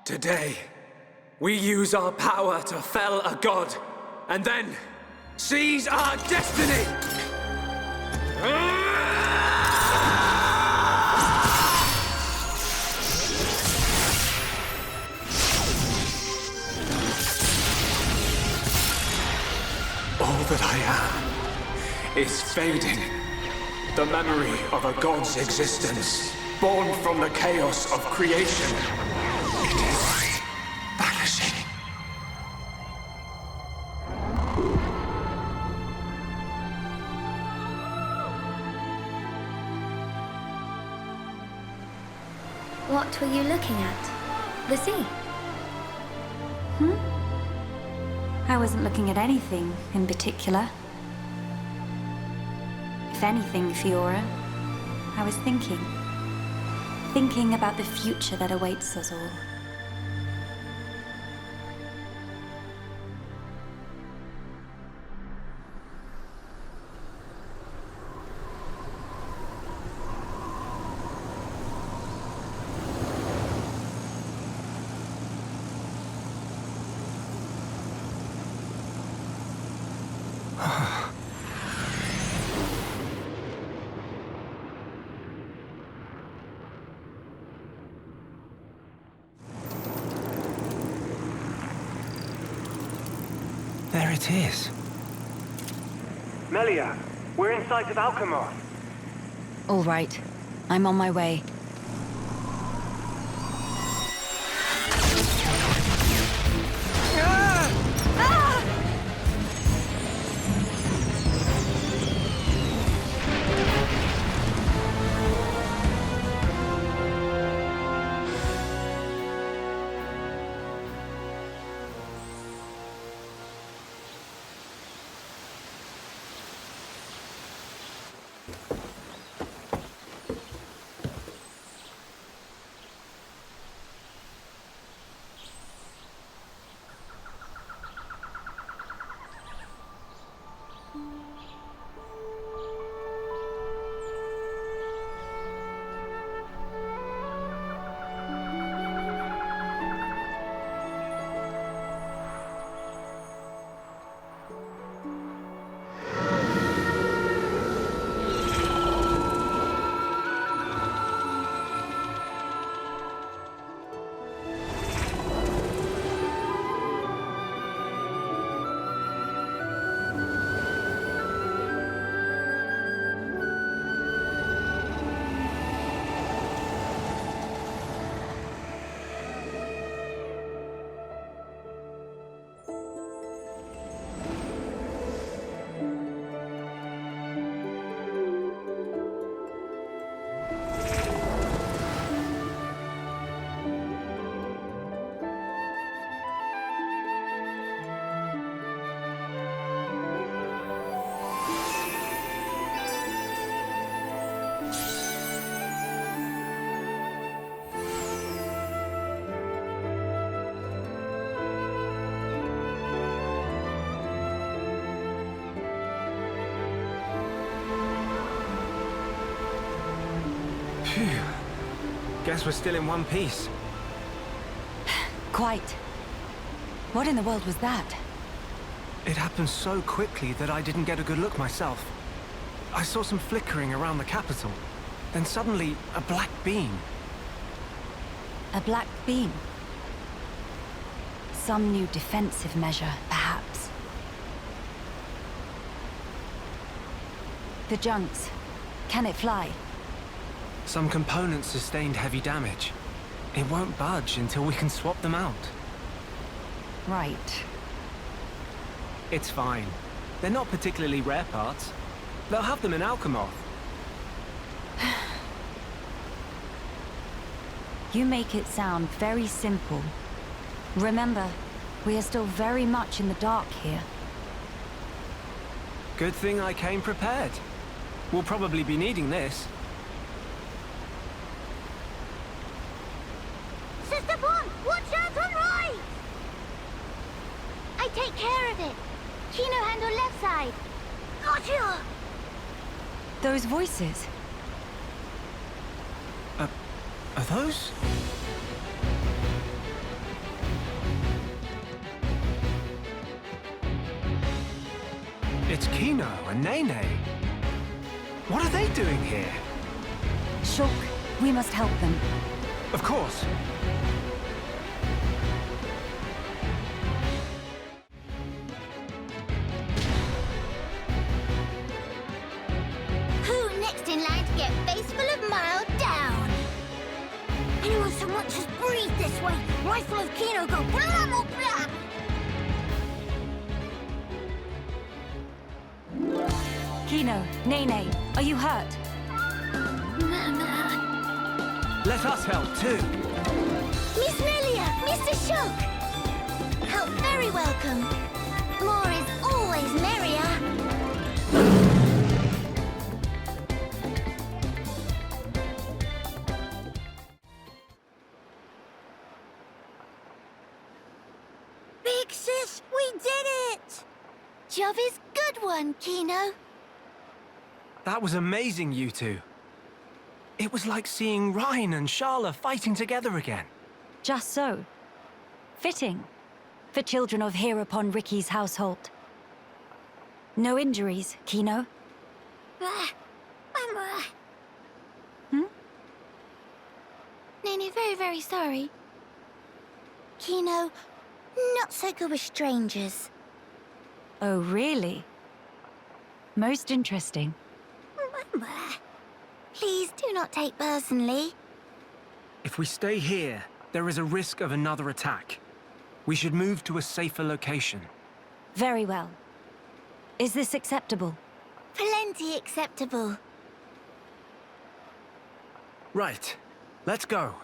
Today, we use our power to fell a god, and then seize our destiny! All that I am is fading. The memory of a god's existence, born from the chaos of creation. It is vanishing. What were you looking at? The sea? I wasn't looking at anything in particular. If anything, Fiora, I was thinking. Thinking about the future that awaits us all. There it is. Melia, we're in sight of Alchemoth. All right, I'm on my way. Phew. Guess we're still in one piece. Quite. What in the world was that? It happened so quickly that I didn't get a good look myself. I saw some flickering around the capital. Then suddenly, a black beam. A black beam? Some new defensive measure, perhaps. The junks. Can it fly? Some components sustained heavy damage. It won't budge until we can swap them out. Right. It's fine. They're not particularly rare parts. They'll have them in Alchemoth. You make it sound very simple. Remember, we are still very much in the dark here. Good thing I came prepared. We'll probably be needing this. Sister Bon, watch out on right! I take care of it. Kino handle left side. Gotcha! Those voices. Are those? It's Kino and Nene. What are they doing here? Shulk, we must help them. Of course. Who next in line to get face full of mild down? Anyone so much as breathe this way, rifle of Kino go blah blah blah. Kino, Nene, are you hurt? Let us help too. Miss Melia, Mr. Shulk. Help very welcome. More is always merrier. Big sis, we did it! Job is good one, Kino. That was amazing, you two. It was like seeing Ryan and Sharla fighting together again. Just so. Fitting. For children of here upon Ricky's household. No injuries, Kino? Nene, very, very sorry. Kino, not so good with strangers. Oh, really? Most interesting. Please do not take personally. If we stay here, there is a risk of another attack. We should move to a safer location. Very well. Is this acceptable? Plenty acceptable. Right. Let's go.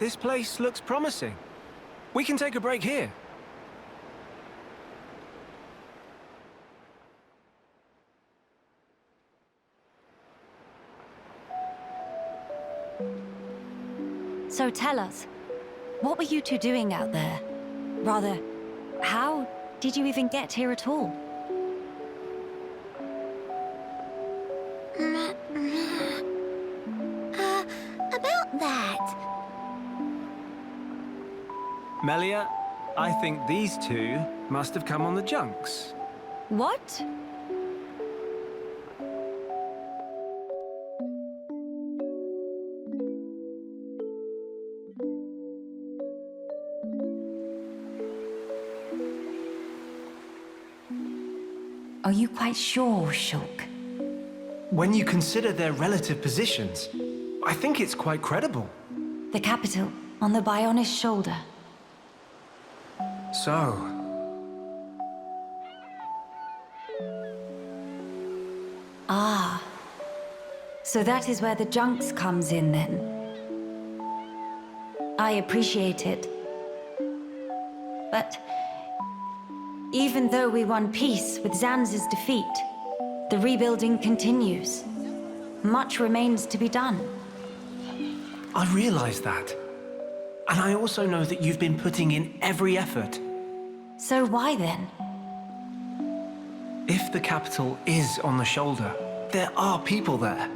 This place looks promising. We can take a break here. So tell us, what were you two doing out there? Rather, how did you even get here at all? About that. Melia, I think these two must have come on the junks. What? Are you quite sure, Shulk? When you consider their relative positions, I think it's quite credible. The capital, on the Bionis shoulder. So... Ah. So that is where the junks comes in, then. I appreciate it. But... even though we won peace with Zanz's defeat, the rebuilding continues. Much remains to be done. I realize that. And I also know that you've been putting in every effort. So why then? If the capital is on the shoulder, there are people there.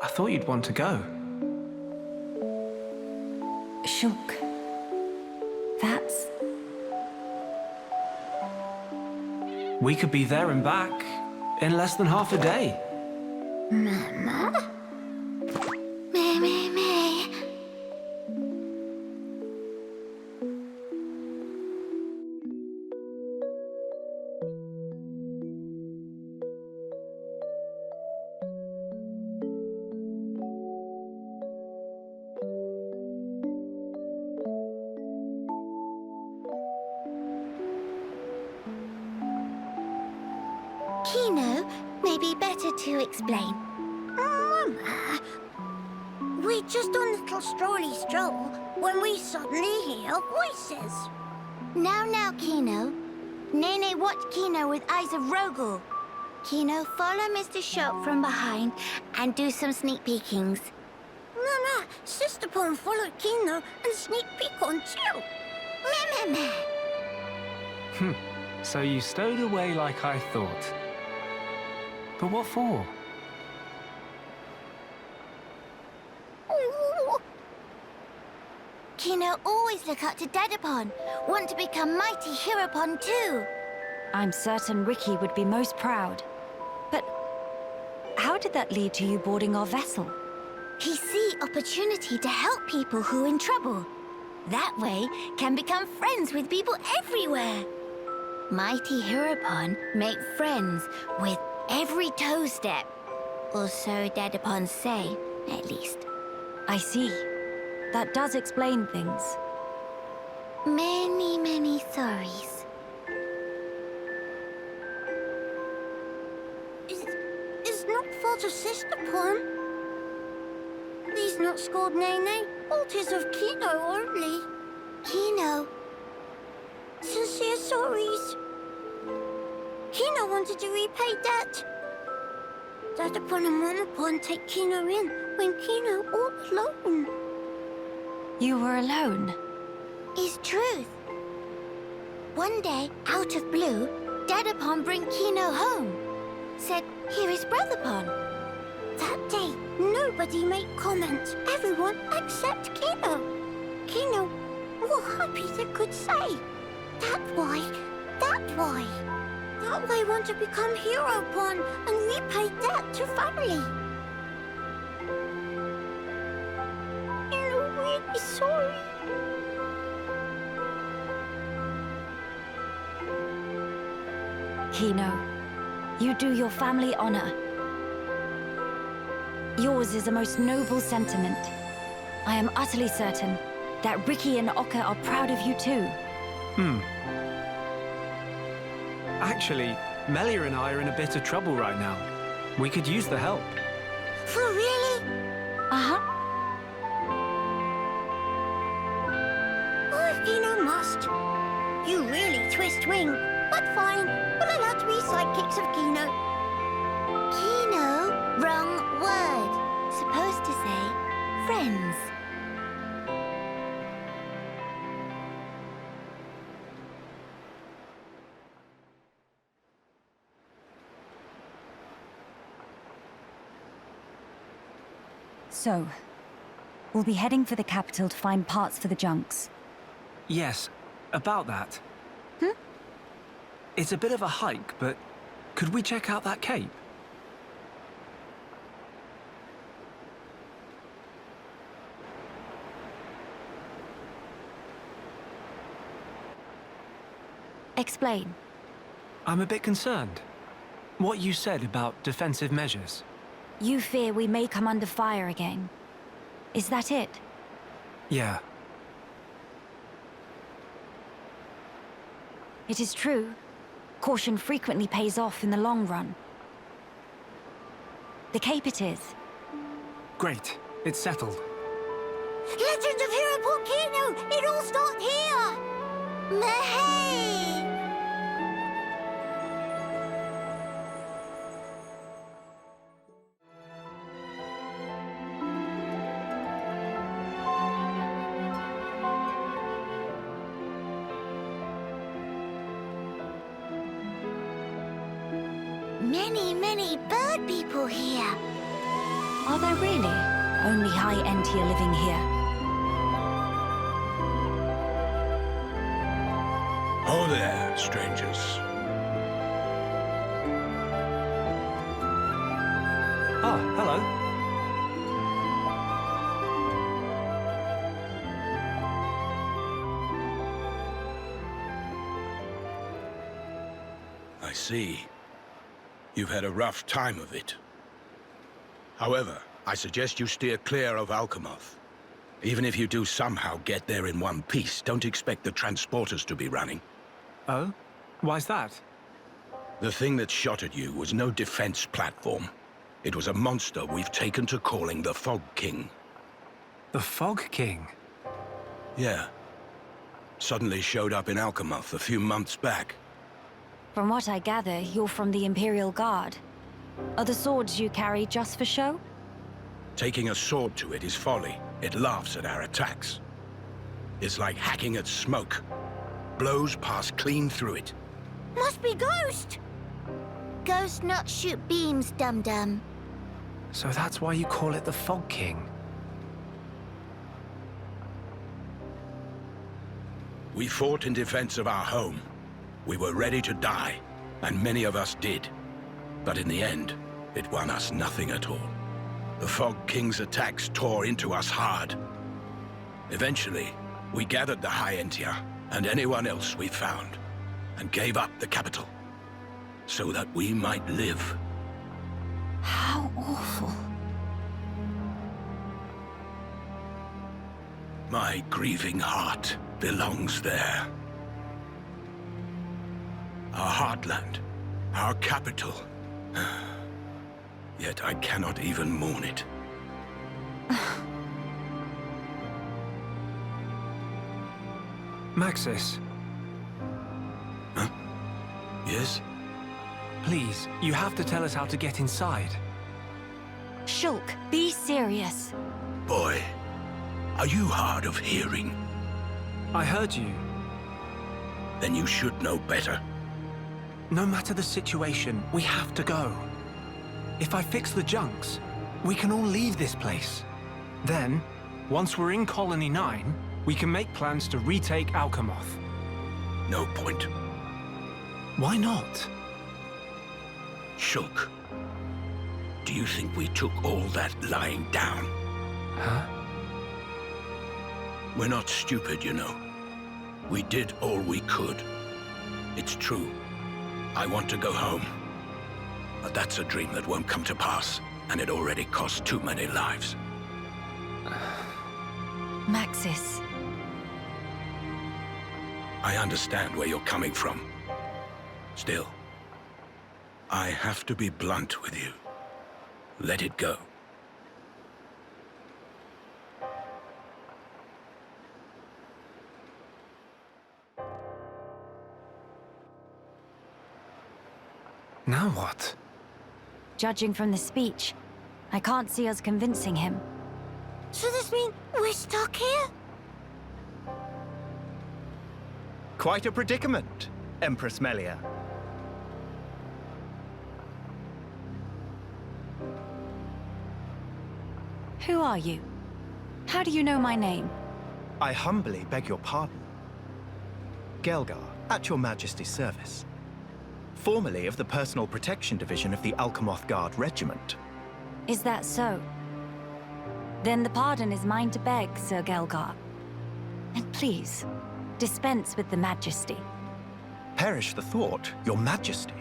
I thought you'd want to go. Shulk. That's... We could be there and back in less than half a day. Mama? Me. Kino, may be better to explain. Mama, we're just on a little stroll when we suddenly hear voices. Now, Kino. Nene watched Kino with eyes of Rogel. Kino, follow Mr. Shulk from behind and do some sneak peekings. Mama, Sister Pon followed Kino and sneak peek on too. Meh, meh, meh. So you stowed away like I thought. But what for? Ooh. Kino always look up to Dadapon, want to become mighty Heropon too. I'm certain Ricky would be most proud. But how did that lead to you boarding our vessel? He see opportunity to help people who in trouble. That way, can become friends with people everywhere. Mighty Heropon make friends with every toe step. Or so Dadapon say, at least. I see. That does explain things. Many, many sorries. Is not fault of Sister Pon. These not scored Nene. Fault is of Kino only. Kino. Sincere sorries. Kino wanted to repay debt. Dadapon and Mamapon take Kino in when Kino all alone. You were alone? Is truth. One day, out of blue, Dadapon bring Kino home. Said, here is Brotherpon. That day, nobody make comment. Everyone except Kino. Kino, what happy they could say. That why. That way want to become Heropon and repay debt to family. You're really sorry. Kino, you do your family honor. Yours is a most noble sentiment. I am utterly certain that Ricky and Oka are proud of you too. Actually, Melia and I are in a bit of trouble right now. We could use the help. For really? Uh-huh. Oh, if Kino must. You really twist wing. But fine, we'll allow to be sidekicks of Kino. Kino? Wrong word. Supposed to say friends. So, we'll be heading for the capital to find parts for the junks. Yes, about that. It's a bit of a hike, but could we check out that cape? Explain. I'm a bit concerned. What you said about defensive measures. You fear we may come under fire again. Is that it? Yeah. It is true. Caution frequently pays off in the long run. The cape it is. Great. It's settled. Legend of Heropon Kino! It all starts here! Mahey! Many bird people here. Are there really? Only high-end here living here. Oh there, strangers. Oh, hello. I see. You've had a rough time of it. However, I suggest you steer clear of Alchemoth. Even if you do somehow get there in one piece, don't expect the transporters to be running. Oh? Why's that? The thing that shot at you was no defense platform. It was a monster we've taken to calling the Fog King. The Fog King? Yeah. Suddenly showed up in Alchemoth a few months back. From what I gather, you're from the Imperial Guard. Are the swords you carry just for show? Taking a sword to it is folly. It laughs at our attacks. It's like hacking at smoke. Blows pass clean through it. Must be Ghost! Ghost not shoot beams, dum-dum. So that's why you call it the Fog King. We fought in defense of our home. We were ready to die, and many of us did. But in the end, it won us nothing at all. The Fog King's attacks tore into us hard. Eventually, we gathered the High Entia and anyone else we found, and gave up the capital, so that we might live. How awful. My grieving heart belongs there. Our heartland, our capital. Yet I cannot even mourn it. Maxis, Huh? Yes? please, you have to tell us how to get inside. Shulk, be serious. Boy, are you hard of hearing? I heard you. Then you should know better. No matter the situation, we have to go. If I fix the junks, we can all leave this place. Then, once we're in Colony 9, we can make plans to retake Alchemoth. No point. Why not? Shulk, do you think we took all that lying down? Huh? We're not stupid, you know. We did all we could. It's true. I want to go home. But that's a dream that won't come to pass, and it already cost too many lives. Maxis. I understand where you're coming from. Still, I have to be blunt with you. Let it go. Now what? Judging from the speech, I can't see us convincing him. So this means we're stuck here? Quite a predicament, Empress Melia. Who are you? How do you know my name? I humbly beg your pardon. Gelger, at your Majesty's service. Formerly of the Personal Protection Division of the Alchemoth Guard Regiment. Is that so? Then the pardon is mine to beg, Sir Gelger. And please, dispense with the Majesty. Perish the thought, your Majesty.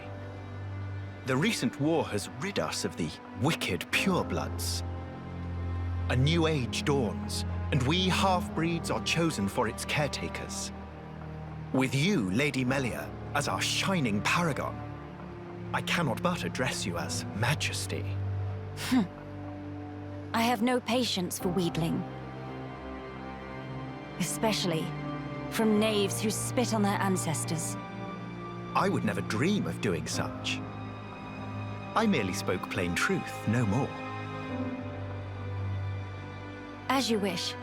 The recent war has rid us of the wicked purebloods. A new age dawns, and we half-breeds are chosen for its caretakers. With you, Lady Melia, as our shining paragon, I cannot but address you as Majesty. I have no patience for wheedling. Especially from knaves who spit on their ancestors. I would never dream of doing such. I merely spoke plain truth, no more. As you wish.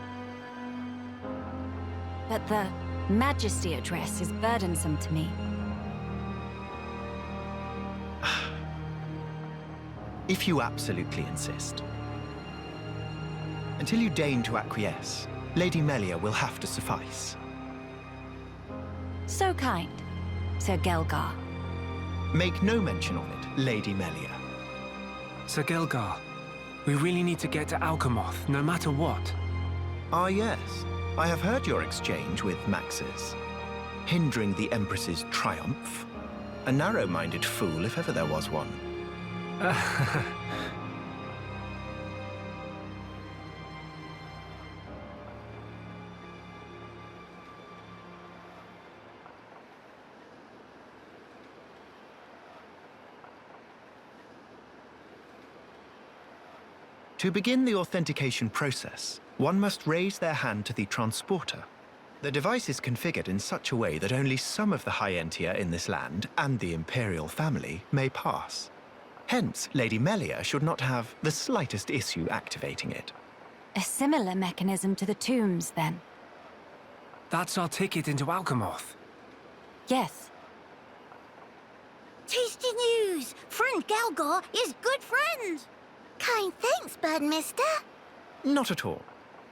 But the Majesty address is burdensome to me. If you absolutely insist. Until you deign to acquiesce, Lady Melia will have to suffice. So kind, Sir Gelger. Make no mention of it, Lady Melia. Sir Gelger, we really need to get to Alchemoth, no matter what. Ah yes, I have heard your exchange with Maxis. Hindering the Empress's triumph. A narrow-minded fool, if ever there was one. To begin the authentication process, one must raise their hand to the transporter. The device is configured in such a way that only some of the High Entia in this land and the Imperial family may pass. Hence, Lady Melia should not have the slightest issue activating it. A similar mechanism to the tombs, then? That's our ticket into Alchemoth. Yes. Tasty news! Friend Gelger is good friend! Kind thanks, Birdmister. Not at all.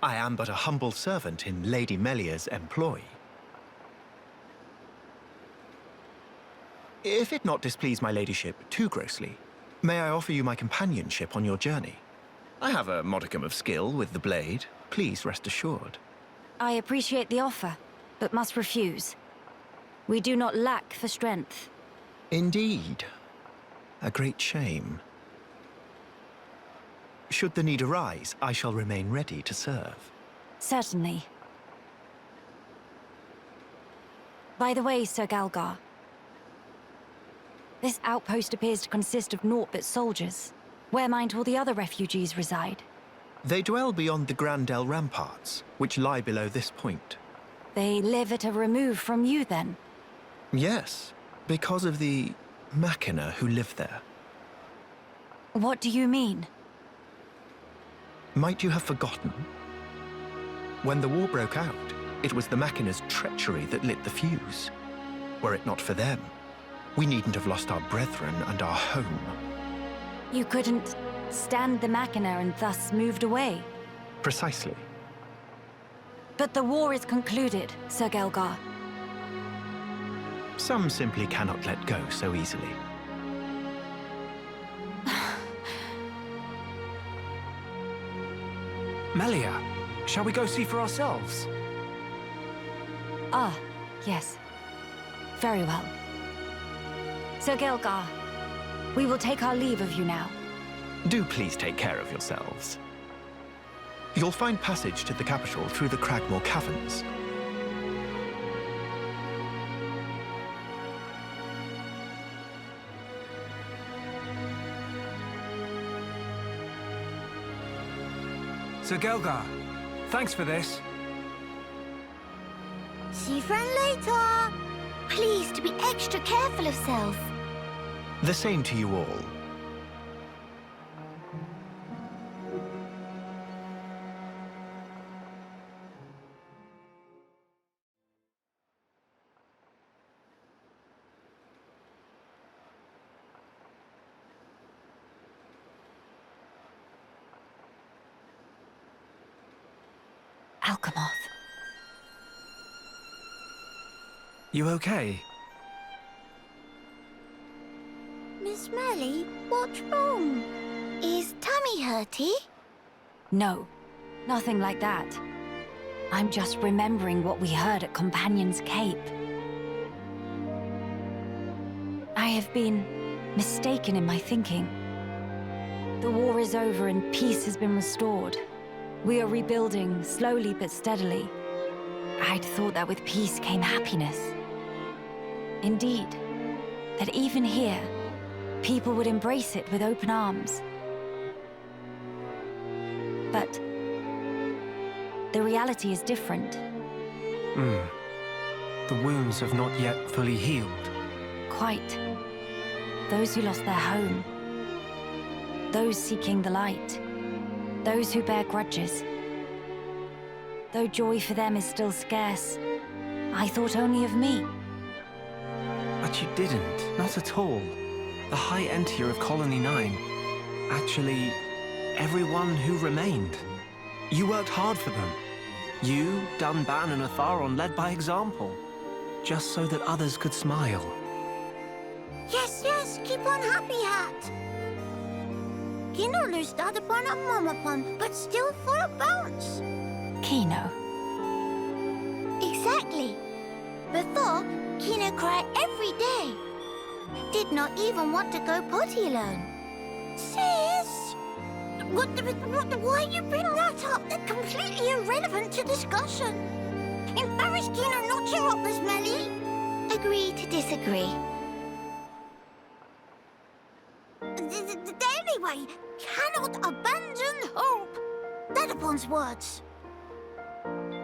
I am but a humble servant in Lady Melia's employ. If it not displease my ladyship too grossly, may I offer you my companionship on your journey? I have a modicum of skill with the blade. Please rest assured. I appreciate the offer, but must refuse. We do not lack for strength. Indeed. A great shame. Should the need arise, I shall remain ready to serve. Certainly. By the way, Sir Gelger, this outpost appears to consist of naught but soldiers. Where might all the other refugees reside? They dwell beyond the Grandel ramparts, which lie below this point. They live at a remove from you, then? Yes, because of the Machina who live there. What do you mean? Might you have forgotten? When the war broke out, it was the Machina's treachery that lit the fuse. Were it not for them, we needn't have lost our brethren and our home. You couldn't stand the Machina and thus moved away? Precisely. But the war is concluded, Sir Gelger. Some simply cannot let go so easily. Melia, shall we go see for ourselves? Ah, yes. Very well. Sir Gelger, we will take our leave of you now. Do please take care of yourselves. You'll find passage to the capital through the Cragmore Caverns. Sir Gelger, thanks for this. See friend later. Please to be extra careful of self. The same to you all. Alchemoth. You okay? Miss Melly, what's wrong? Is tummy hurty? No, nothing like that. I'm just remembering what we heard at Companion's Cape. I have been mistaken in my thinking. The war is over and peace has been restored. We are rebuilding, slowly but steadily. I'd thought that with peace came happiness. Indeed, that even here, people would embrace it with open arms. But the reality is different. The wounds have not yet fully healed. Quite. Those who lost their home. Those seeking the light. Those who bear grudges. Though joy for them is still scarce, I thought only of me. But you didn't, not at all. The High Entier of Colony 9. Actually, everyone who remained. You worked hard for them. You, Dunban and Atharon led by example. Just so that others could smile. Yes, yes, keep on happy hat. Kino lustad upon a momopon, but still full of bounce. Kino. Exactly. Before, Kino cried every day. Did not even want to go potty alone. Sis! Why you bring that up? They're completely irrelevant to discussion. Embarrass Kino not cheer up, Miss Melly. Agree to disagree. Anyway, cannot abandon hope. Dedapon's words.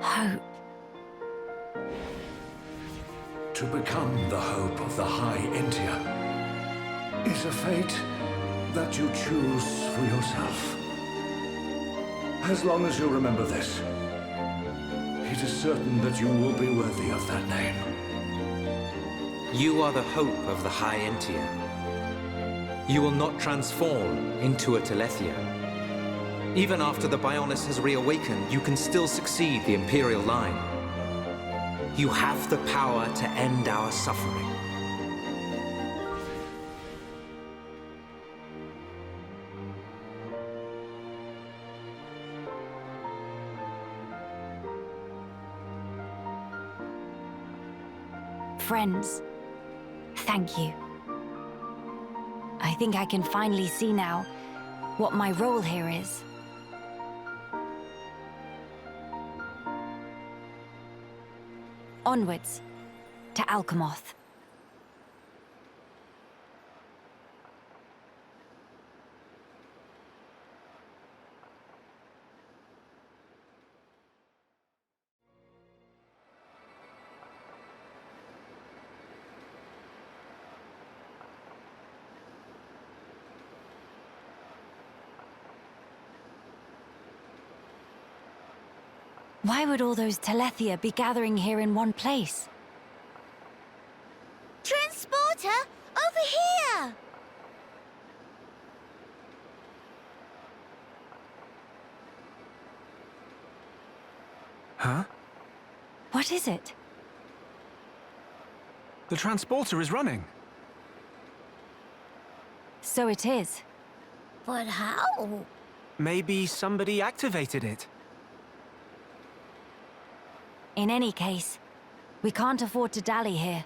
Hope. To become the hope of the High Entier is a fate that you choose for yourself. As long as you remember this, it is certain that you will be worthy of that name. You are the hope of the High Entia. You will not transform into a Telethia. Even after the Bionis has reawakened, you can still succeed the Imperial line. You have the power to end our suffering. Friends, thank you. I think I can finally see now what my role here is. Onwards to Alchemoth. Why would all those Telethia be gathering here in one place? Transporter, over here! Huh? What is it? The transporter is running. So it is. But how? Maybe somebody activated it. In any case, we can't afford to dally here.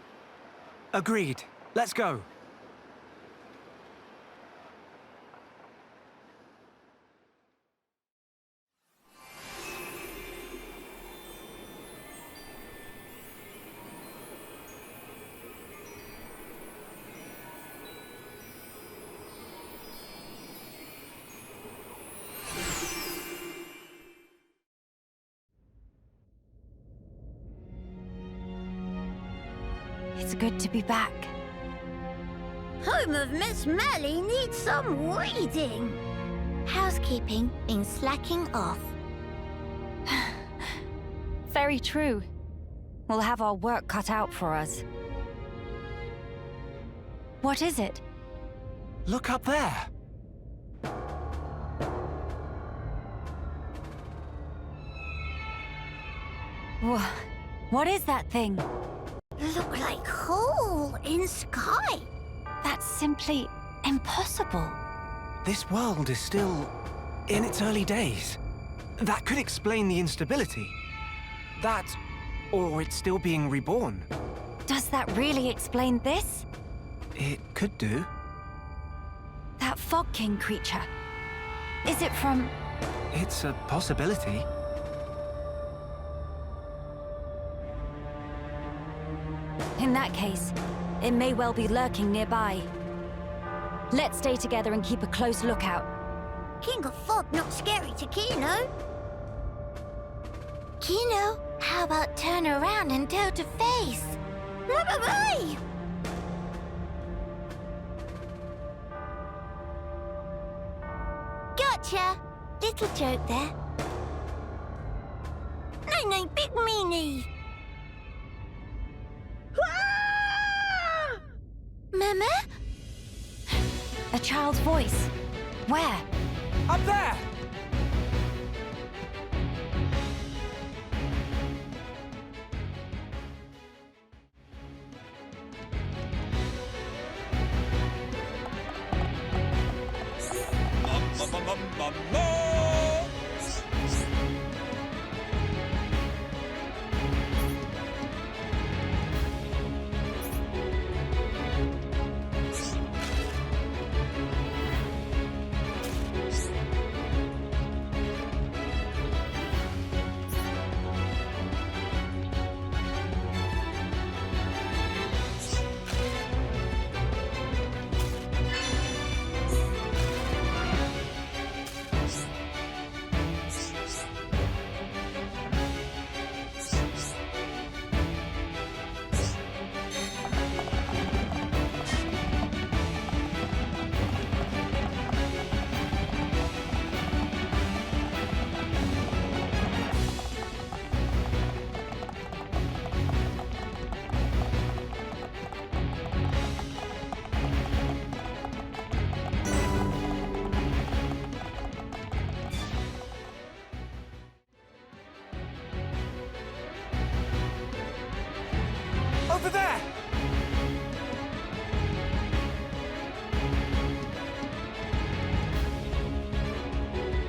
Agreed. Let's go. It's good to be back. Home of Miss Melly needs some weeding. Housekeeping been slacking off. Very true. We'll have our work cut out for us. What is it? Look up there. What is that thing? Look like hole in sky. That's simply impossible. This world is still in its early days. That could explain the instability. That, or it's still being reborn. Does that really explain this? It could do. That Fog King creature. Is it from... It's a possibility. In that case, it may well be lurking nearby. Let's stay together and keep a close lookout. King of Fog not scary to Kino. Kino, how about turn around and toe to face? Bye-bye! Gotcha! Little joke there. Nene, big meanie! Mama? A child's voice. Where? Up there!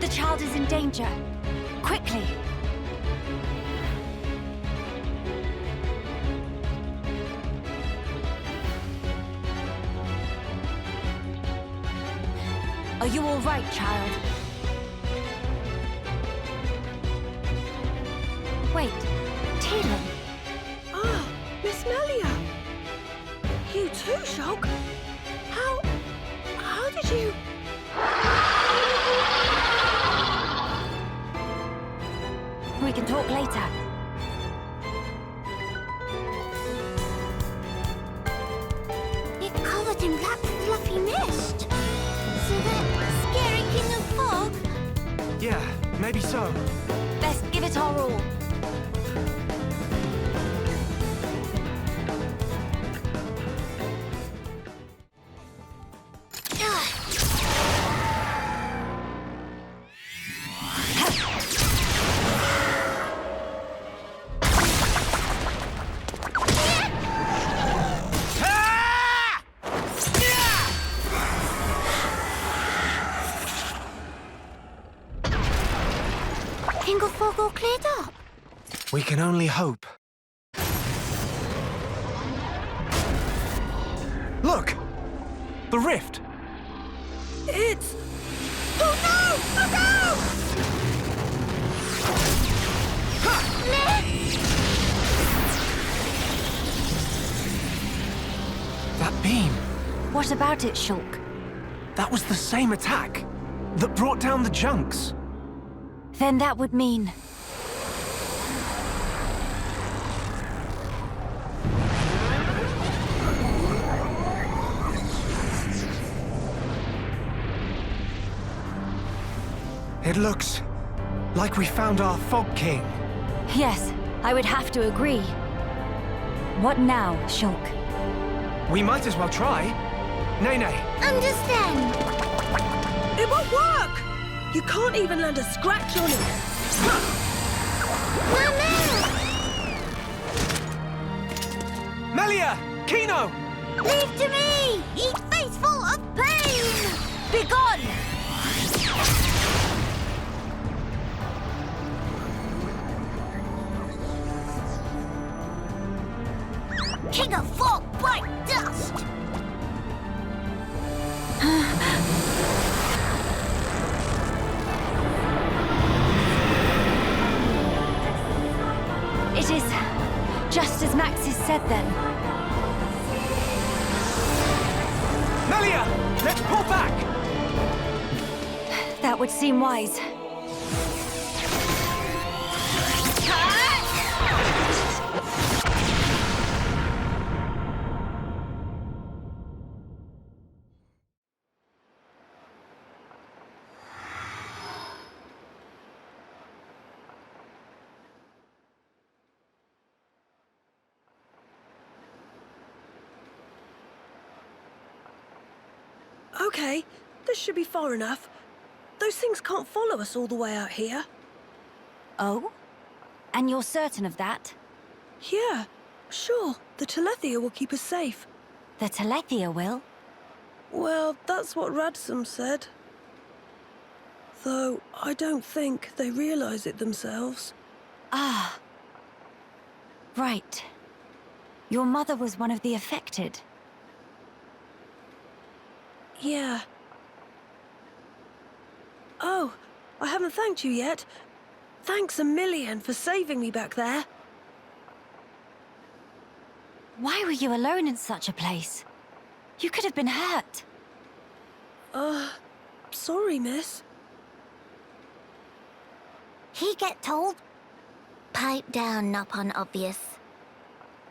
the child is in danger. Quickly. Are you all right, child? Wait, Teelin. Ah, Miss Melia. You too, Shulk? How did you... We can talk later. You're covered in black fluffy mist. So that scary king of fog? Yeah, maybe so. Best give it our all. King of fog all cleared up. We can only hope. Look! The rift! It's... Oh no! Look out! That beam! What about it, Shulk? That was the same attack that brought down the junks. Then that would mean... It looks like we found our Fog King. Yes, I would have to agree. What now, Shulk? We might as well try. Nene. Understand. It won't work! You can't even land a scratch on it. Melia! Kino! Leave to me! Ye faithful of pain! Begone! King of fog, bright dust! It is just as Maxis said then. Melia! Let's pull back! That would seem wise. Okay, this should be far enough. Those things can't follow us all the way out here. Oh? And you're certain of that? Yeah, sure. The Telethia will keep us safe. The Telethia will? Well, that's what Ransome said. Though, I don't think they realize it themselves. Ah. Right. Your mother was one of the affected. Yeah. Oh, I haven't thanked you yet. Thanks a million for saving me back there. Why were you alone in such a place? You could have been hurt. Sorry, miss. He get told? Pipe down, not unobvious.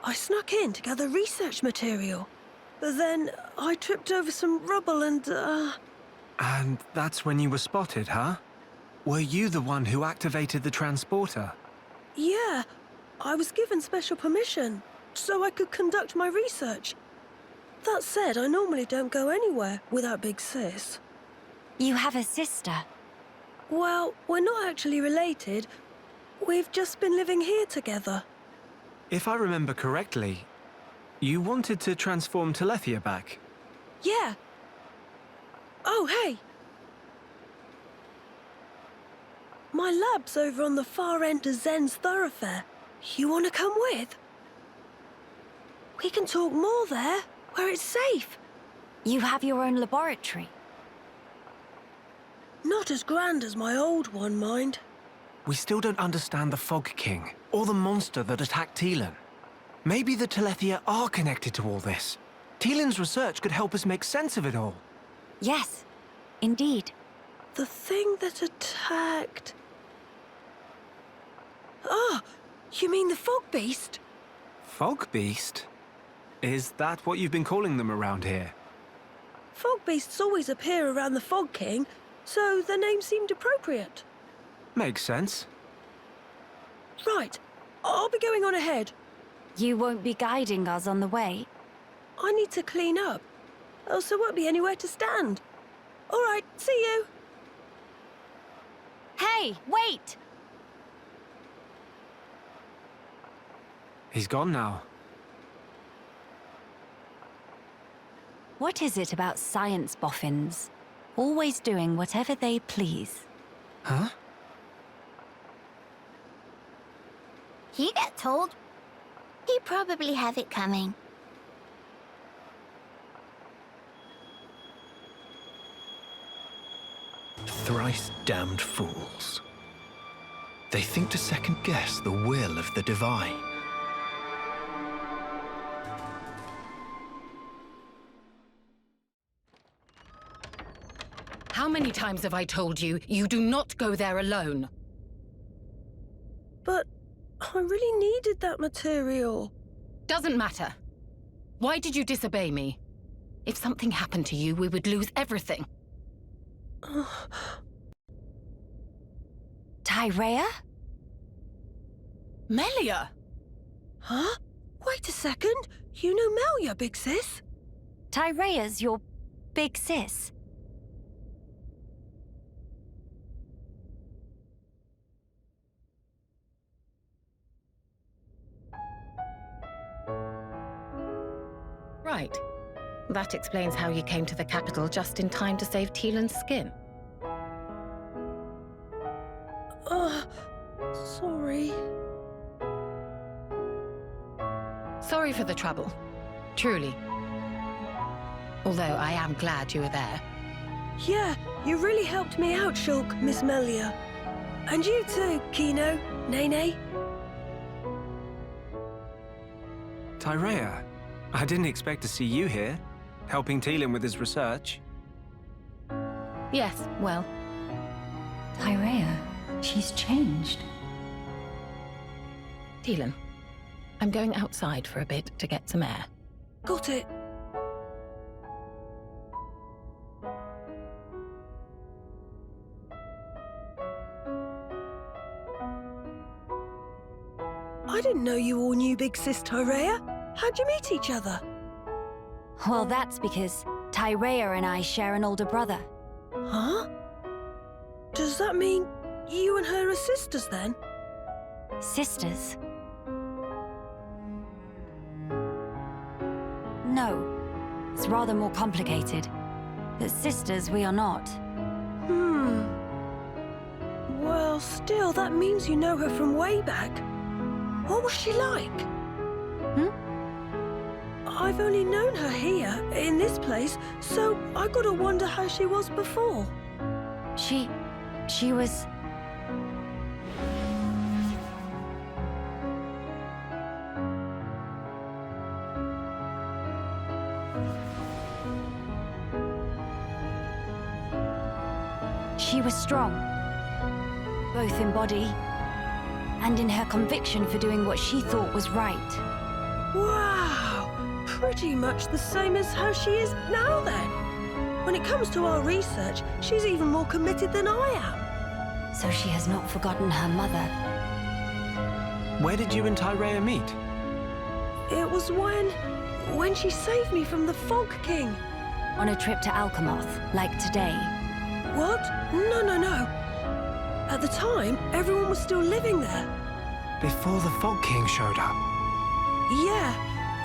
I snuck in to gather research material. Then I tripped over some rubble and, And that's when you were spotted, huh? Were you the one who activated the transporter? Yeah, I was given special permission, so I could conduct my research. That said, I normally don't go anywhere without Big Sis. You have a sister. Well, we're not actually related. We've just been living here together. If I remember correctly, you wanted to transform Telethia back. Yeah. Oh, hey! My lab's over on the far end of Zen's thoroughfare. You want to come with? We can talk more there, where it's safe. You have your own laboratory. Not as grand as my old one, mind. We still don't understand the Fog King, or the monster that attacked Teelin. Maybe the Telethia are connected to all this. Teelin's research could help us make sense of it all. Yes, indeed. The thing that attacked... Ah, you mean the Fog Beast? Fog Beast? Is that what you've been calling them around here? Fog Beasts always appear around the Fog King, so the name seemed appropriate. Makes sense. Right, I'll be going on ahead. You won't be guiding us on the way? I need to clean up, else there won't be anywhere to stand. All right, see you. Hey, wait! He's gone now. What is it about science boffins? Always doing whatever they please. Huh? He got told. He probably have it coming. Thrice damned fools. They think to second-guess the will of the divine. How many times have I told you, you do not go there alone? But I really needed that material. Doesn't matter. Why did you disobey me? If something happened to you, we would lose everything. Tyria? Melia? Huh? Wait a second. You know Melia, big sis? Tyria's your big sis? Right. That explains how you came to the capital just in time to save Teelin's skin. Sorry. Sorry for the trouble. Truly. Although I am glad you were there. Yeah, you really helped me out, Shulk, Miss Melia. And you too, Kino, Nene. Tyria, I didn't expect to see you here, helping Teelin with his research. Yes, well. Tyria, she's changed. Teelin, I'm going outside for a bit to get some air. Got it. I didn't know you all knew Big Sis Tyria. How'd you meet each other? Well, that's because Tyria and I share an older brother. Huh? Does that mean you and her are sisters, then? Sisters? No. It's rather more complicated. But sisters, we are not. Well, still, that means you know her from way back. What was she like? I've only known her here, in this place, so I gotta wonder how she was before. She was... She was strong, both in body and in her conviction for doing what she thought was right. Wow! Pretty much the same as how she is now, then. When it comes to our research, she's even more committed than I am. So she has not forgotten her mother. Where did you and Tyria meet? It was when she saved me from the Fog King. On a trip to Alchemoth, like today. What? No. At the time, everyone was still living there. Before the Fog King showed up? Yeah,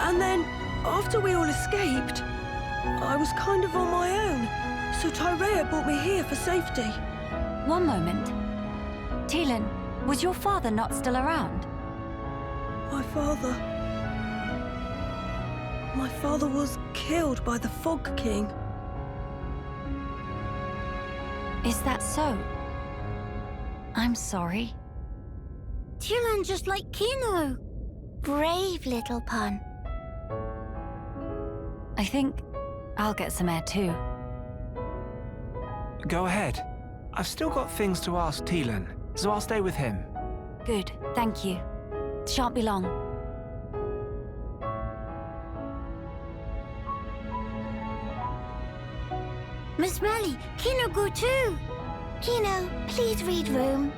and then, after we all escaped, I was kind of on my own, so Tyria brought me here for safety. One moment. Teelin, was your father not still around? My father was killed by the Fog King. Is that so? I'm sorry. Teelin just like Kino. Brave little pun. I think I'll get some air too. Go ahead. I've still got things to ask Teelin, so I'll stay with him. Good, thank you. Shan't be long. Miss Melly, Kino go too. Kino, please read room.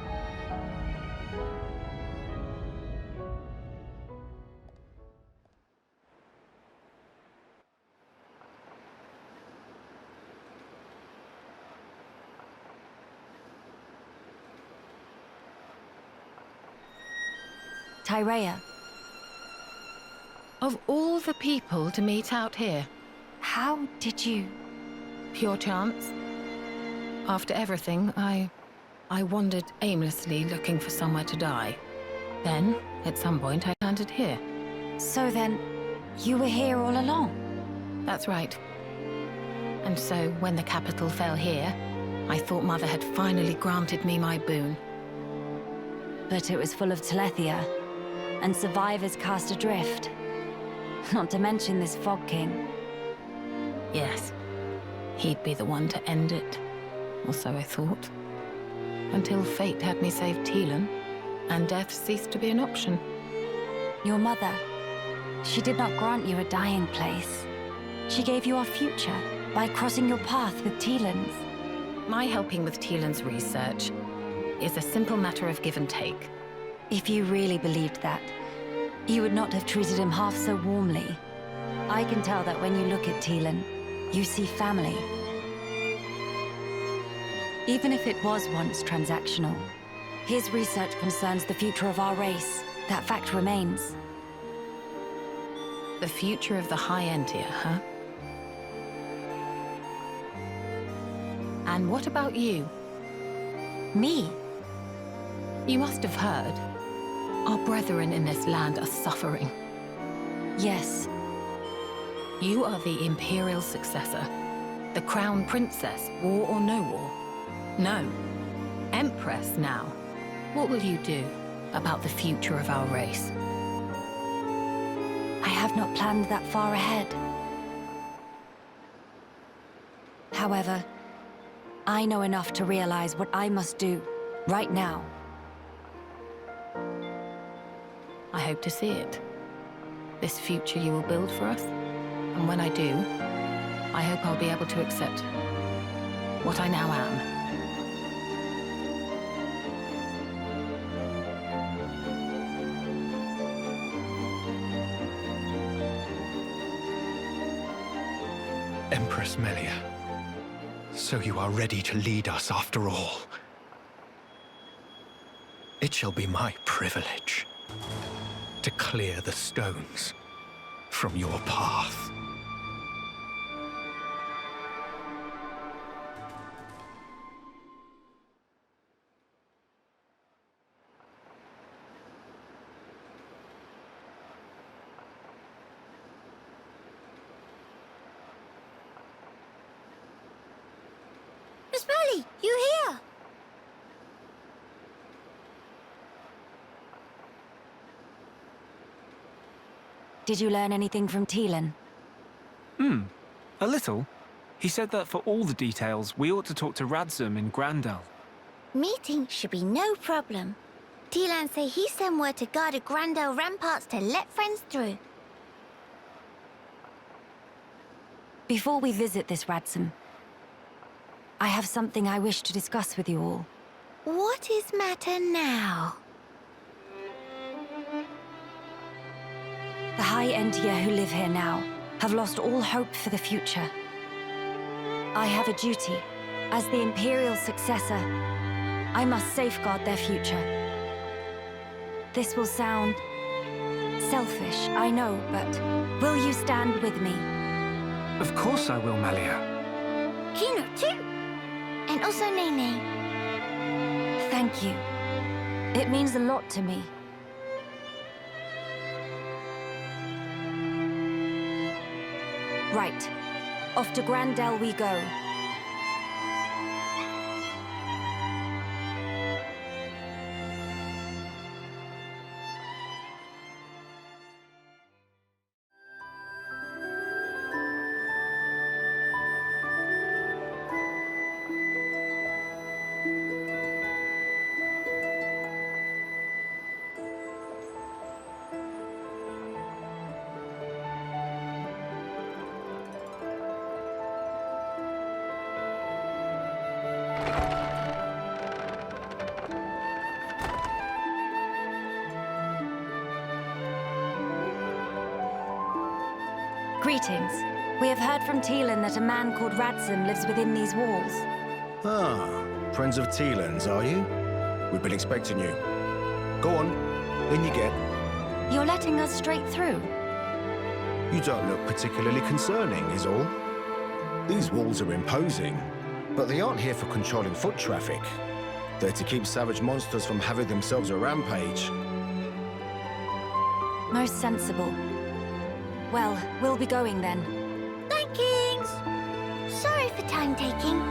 Tyria. Of all the people to meet out here, How did you... pure chance. After everything, I wandered aimlessly looking for somewhere to die. Then, at some point, I landed here. So then, you were here all along? That's right. And so, when the capital fell here, I thought Mother had finally granted me my boon. But it was full of Telethia, and survivors cast adrift. Not to mention this Fog King. Yes, he'd be the one to end it. Or so I thought. Until fate had me save Teelin, and death ceased to be an option. Your mother, she did not grant you a dying place. She gave you our future by crossing your path with Teelin's. My helping with Teelin's research is a simple matter of give and take. If you really believed that, you would not have treated him half so warmly. I can tell that when you look at Teelin, you see family. Even if it was once transactional, his research concerns the future of our race. That fact remains. The future of the High Entia, huh? And what about you? Me? You must have heard. Our brethren in this land are suffering. Yes. You are the Imperial successor. The Crown Princess, war or no war. No. Empress now. What will you do about the future of our race? I have not planned that far ahead. However, I know enough to realize what I must do, right now. I hope to see it. This future you will build for us. And when I do, I hope I'll be able to accept what I now am. Empress Melia, so you are ready to lead us after all. It shall be my privilege to clear the stones from your path. Miss Melly, you here? Did you learn anything from Teelin? A little. He said that for all the details, we ought to talk to Ransome in Grandel. Meeting should be no problem. Teelin say he sent word to guard the Grandel ramparts to let friends through. Before we visit this Ransome, I have something I wish to discuss with you all. What is matter now? The High Entia who live here now have lost all hope for the future. I have a duty. As the Imperial successor, I must safeguard their future. This will sound selfish, I know, but will you stand with me? Of course I will, Melia. Kino too. And also Nene. Thank you. It means a lot to me. Right. Off to Grandel we go. Greetings. We have heard from Teelin that a man called Ransome lives within these walls. Ah, friends of Teelin's, are you? We've been expecting you. Go on, in you get. You're letting us straight through? You don't look particularly concerning, is all. These walls are imposing, but they aren't here for controlling foot traffic. They're to keep savage monsters from having themselves a rampage. Most sensible. Well, we'll be going then. Thanks! Sorry for time taking.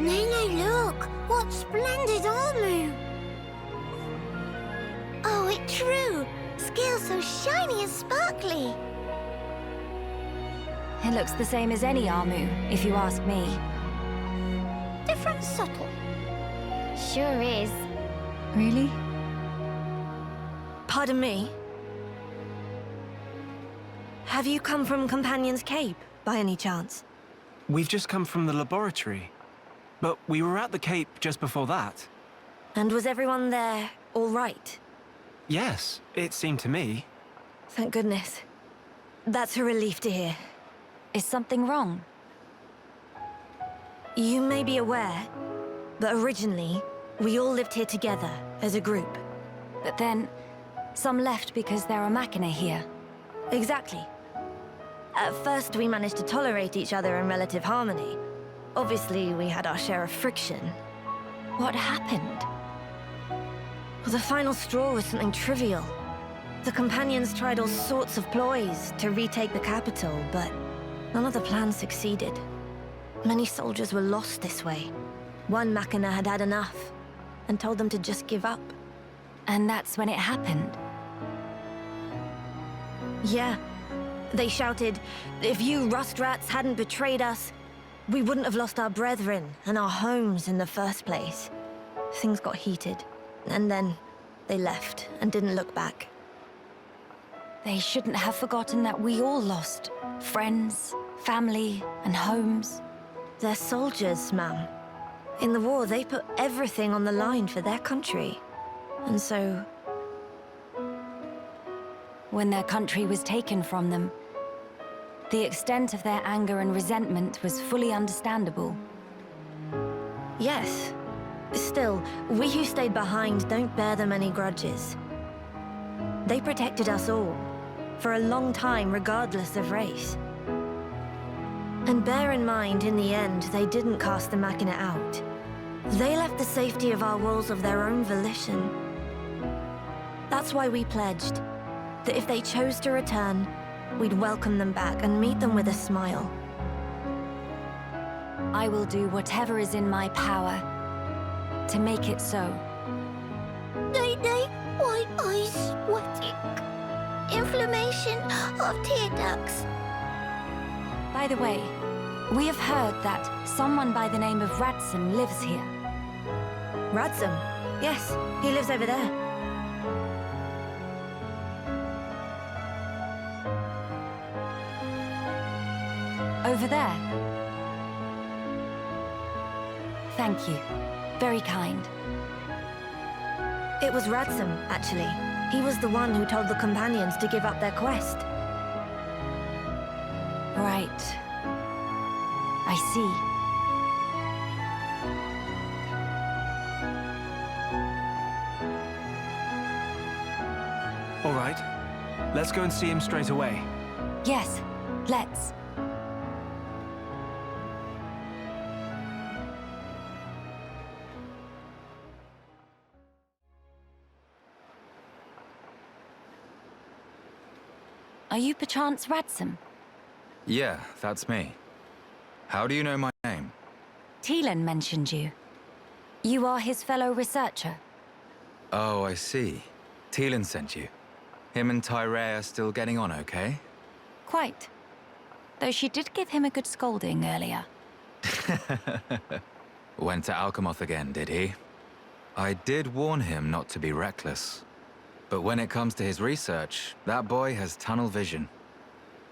Nene, look! What splendid armor! Oh, it's true! Scales so shiny and sparkly! It looks the same as any Armu, if you ask me. Different subtle. Sure is. Really? Pardon me? Have you come from Companion's Cape, by any chance? We've just come from the laboratory. But we were at the Cape just before that. And was everyone there all right? Yes, it seemed to me. Thank goodness. That's a relief to hear. Is something wrong? You may be aware, but originally, we all lived here together, as a group. But then, some left because there are Machina here. Exactly. At first, we managed to tolerate each other in relative harmony. Obviously, we had our share of friction. What happened? Well, the final straw was something trivial. The Companions tried all sorts of ploys to retake the capital, but none of the plans succeeded. Many soldiers were lost this way. One Machina had had enough, and told them to just give up. And that's when it happened? Yeah. They shouted, if you rust rats hadn't betrayed us, we wouldn't have lost our brethren and our homes in the first place. Things got heated, and then they left and didn't look back. They shouldn't have forgotten that we all lost friends, family, and homes. They're soldiers, ma'am. In the war, they put everything on the line for their country. And so... when their country was taken from them, the extent of their anger and resentment was fully understandable. Yes. Still, we who stayed behind don't bear them any grudges. They protected us all, for a long time regardless of race. And bear in mind, in the end, they didn't cast the Machina out. They left the safety of our walls of their own volition. That's why we pledged that if they chose to return, we'd welcome them back and meet them with a smile. I will do whatever is in my power to make it so. Eyes sweating. Inflammation of tear ducts. By the way, we have heard that someone by the name of Ransome lives here. Ransome? Yes, he lives over there. Over there? Thank you. Very kind. It was Ransome, actually. He was the one who told the companions to give up their quest. Right. I see. All right. Let's go and see him straight away. Yes, let's. Are you perchance Ransome? Yeah, that's me. How do you know my name? Teelin mentioned you. You are his fellow researcher. Oh, I see. Teelin sent you. Him and Tyria are still getting on okay? Quite. Though she did give him a good scolding earlier. Went to Alchemoth again, did he? I did warn him not to be reckless. But when it comes to his research, that boy has tunnel vision.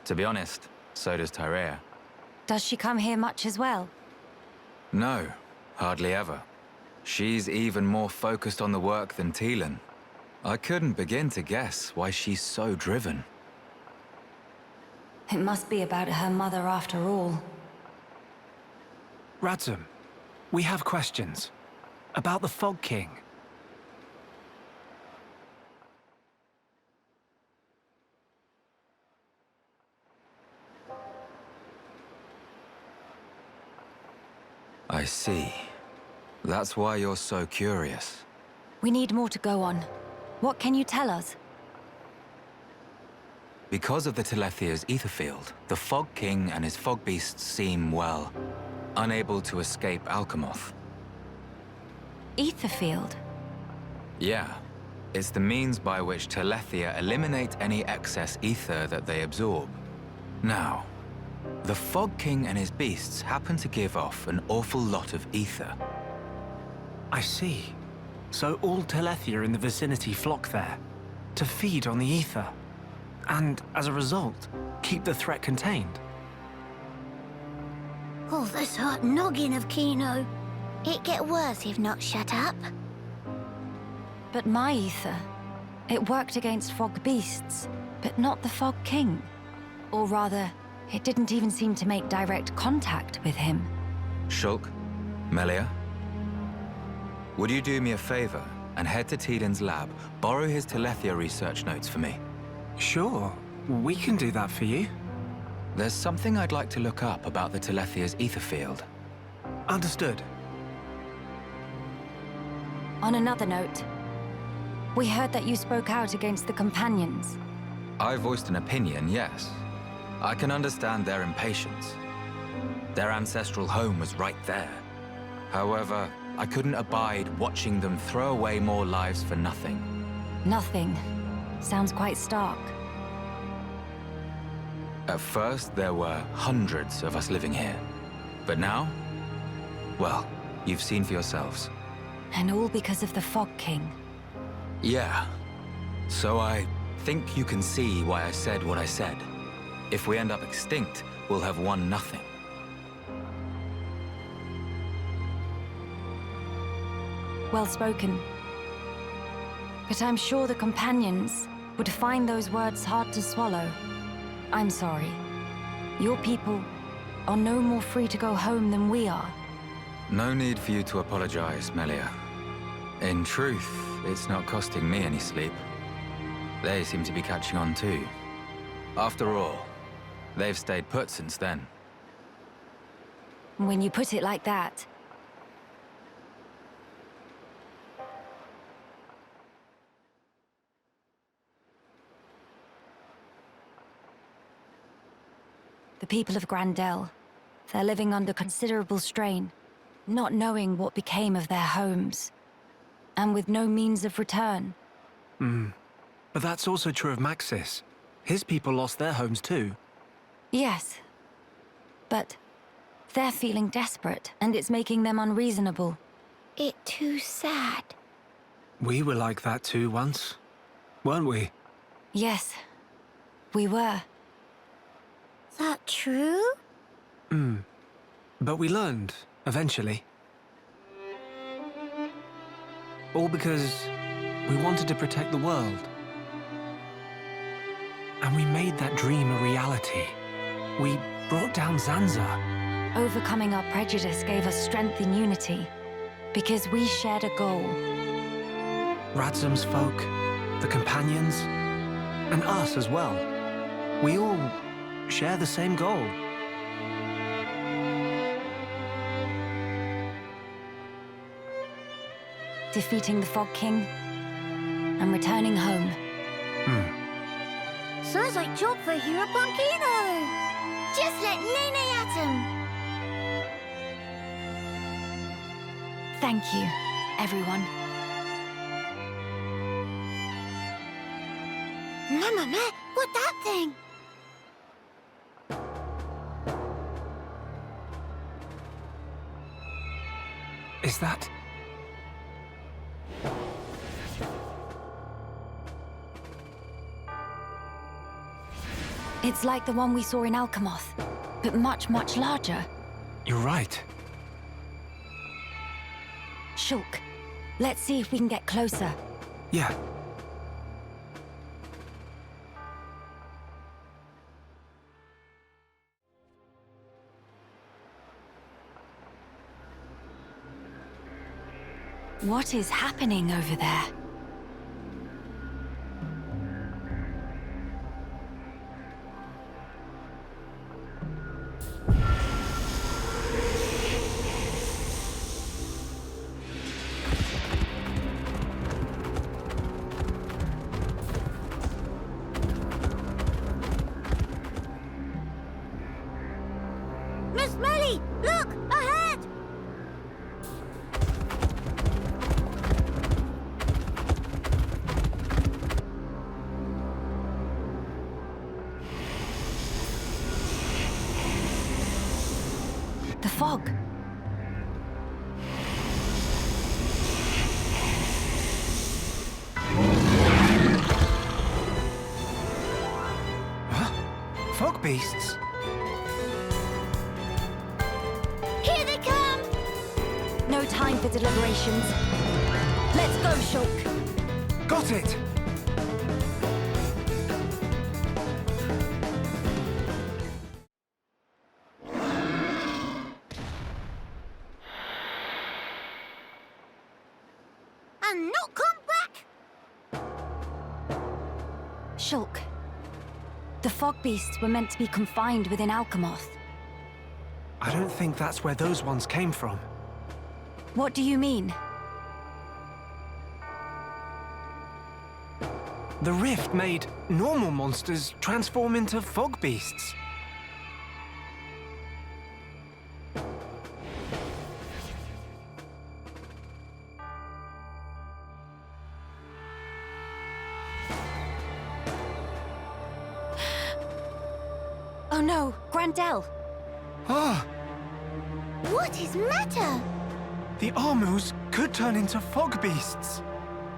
To be honest, so does Tyria. Does she come here much as well? No, hardly ever. She's even more focused on the work than Teelin. I couldn't begin to guess why she's so driven. It must be about her mother after all. Ransome, we have questions. About the Fog King. I see. That's why you're so curious. We need more to go on. What can you tell us? Because of the Telethia's ether field, the Fog King and his fog beasts seem, well, unable to escape Alchemoth. Ether field? Yeah. It's the means by which Telethia eliminate any excess ether that they absorb. Now, the Fog King and his beasts happen to give off an awful lot of ether. I see. So all Telethia in the vicinity flock there, to feed on the ether, and, as a result, keep the threat contained. Oh, this hot noggin of Kino. It get worse if not shut up. But my ether, it worked against fog beasts, but not the Fog King. Or rather, it didn't even seem to make direct contact with him. Shulk, Melia, would you do me a favor and head to Teelin's lab, borrow his Telethia research notes for me? Sure, we can do that for you. There's something I'd like to look up about the Telethia's ether field. Understood. On another note, we heard that you spoke out against the companions. I voiced an opinion, yes. I can understand their impatience. Their ancestral home was right there. However, I couldn't abide watching them throw away more lives for nothing. Nothing. Sounds quite stark. At first, there were hundreds of us living here. But now? Well, you've seen for yourselves. And all because of the Fog King. Yeah. So I think you can see why I said what I said. If we end up extinct, we'll have won nothing. Well spoken. But I'm sure the companions would find those words hard to swallow. I'm sorry. Your people are no more free to go home than we are. No need for you to apologize, Melia. In truth, it's not costing me any sleep. They seem to be catching on too. After all, they've stayed put since then. When you put it like that... The people of Grandel, they're living under considerable strain, not knowing what became of their homes, and with no means of return. But that's also true of Maxis. His people lost their homes too. Yes. But they're feeling desperate, and it's making them unreasonable. It's too sad. We were like that too once, weren't we? Yes, we were. That true? But we learned, eventually. All because we wanted to protect the world. And we made that dream a reality. We brought down Zanza. Overcoming our prejudice gave us strength in unity, because we shared a goal. Ransome's folk, the companions, and us as well. We all share the same goal. Defeating the Fog King and returning home. Sounds like job for here upon Kino. Just let Nene at him. Thank you, everyone. Mama, what that thing? Is that... It's like the one we saw in Alchemoth, but much, much larger. You're right. Shulk, let's see if we can get closer. Yeah. What is happening over there? Miss Melly, look, ahead! The fog. Huh? Fog beasts? Here they come! No time for deliberations. Let's go, Shulk. Got it! And not come back! Shulk. The fog beasts were meant to be confined within Alchemoth. I don't think that's where those ones came from. What do you mean? The rift made normal monsters transform into fog beasts. Oh no, Grandel! Ah! What is matter? The Armus could turn into fog beasts.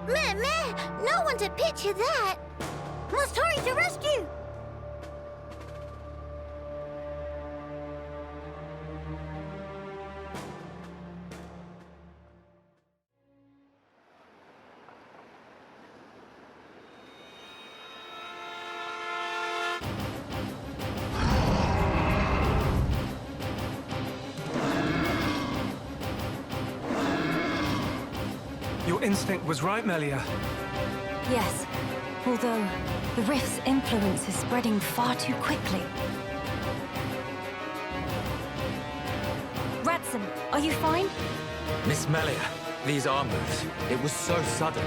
Meh, no one to picture that. Must hurry to rescue. Your instinct was right, Melia. Yes, although the rift's influence is spreading far too quickly. Ransome, are you fine? Miss Melia, these Armus, it was so sudden.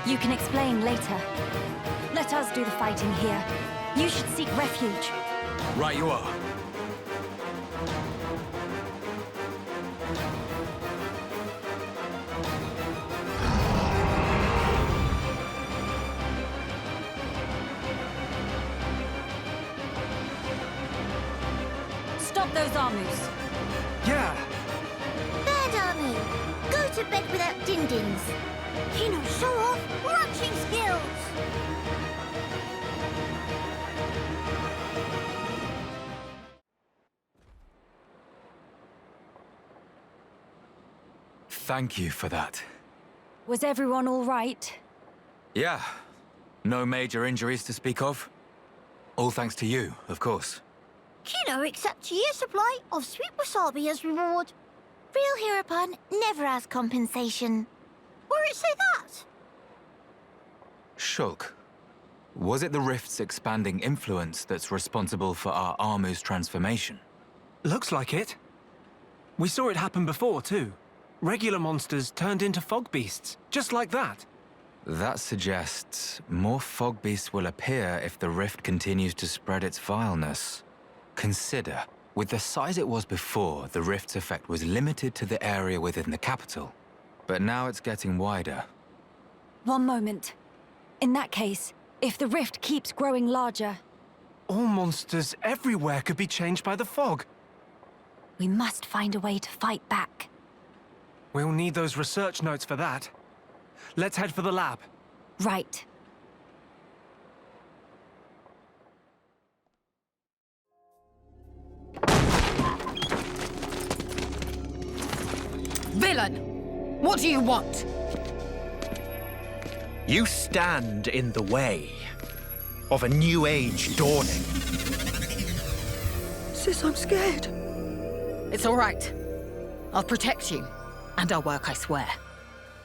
You can explain later. Let us do the fighting here. You should seek refuge. Right you are. those Armus. Yeah. Bad Army, go to bed without din-dins. Kino, show off marching skills. Thank you for that. Was everyone all right? Yeah. No major injuries to speak of. All thanks to you, of course. Kino accepts a year's supply of sweet wasabi as reward. Real Heropon never has compensation. Where it say that? Shulk, was it the Rift's expanding influence that's responsible for our Armu's transformation? Looks like it. We saw it happen before, too. Regular monsters turned into fog beasts, just like that. That suggests more fog beasts will appear if the Rift continues to spread its vileness. Consider, with the size it was before, the Rift's effect was limited to the area within the capital. But now it's getting wider. One moment. In that case, if the rift keeps growing larger... All monsters everywhere could be changed by the fog. We must find a way to fight back. We'll need those research notes for that. Let's head for the lab. Right. Villain! What do you want? You stand in the way of a new age dawning. Sis, I'm scared. It's all right. I'll protect you. And I'll work, I swear.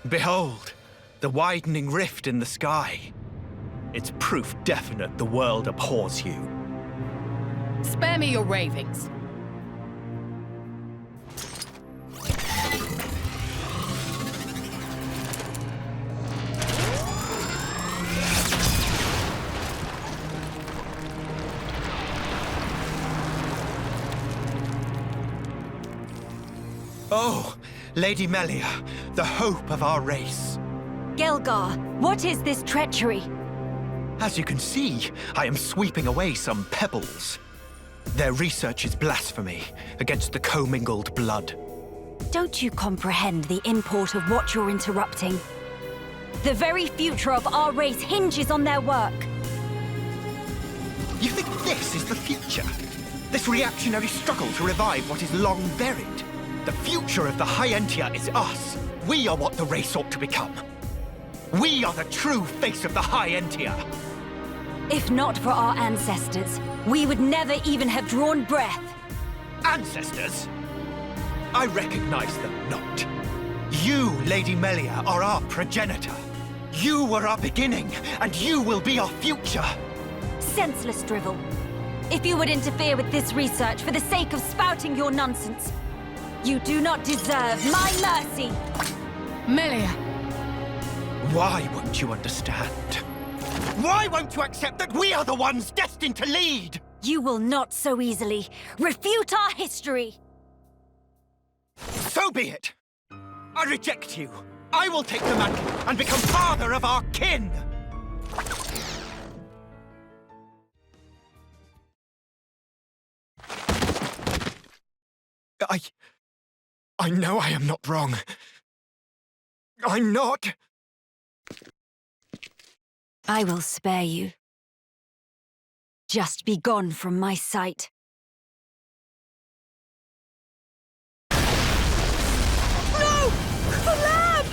Behold, the widening rift in the sky. It's proof definite the world abhors you. Spare me your ravings. Oh, Lady Melia, the hope of our race. Gelger, what is this treachery? As you can see, I am sweeping away some pebbles. Their research is blasphemy against the commingled blood. Don't you comprehend the import of what you're interrupting? The very future of our race hinges on their work. You think this is the future? This reactionary struggle to revive what is long buried? The future of the High-Entia is us. We are what the race ought to become. We are the true face of the High-Entia. If not for our ancestors, we would never even have drawn breath. Ancestors? I recognize them not. You, Lady Melia, are our progenitor. You were our beginning, and you will be our future. Senseless drivel. If you would interfere with this research for the sake of spouting your nonsense, you do not deserve my mercy! Melia! Why won't you understand? Why won't you accept that we are the ones destined to lead? You will not so easily refute our history! So be it! I reject you. I will take the mantle and become father of our kin! I know I am not wrong. I'm not. I will spare you. Just be gone from my sight. No! The lab!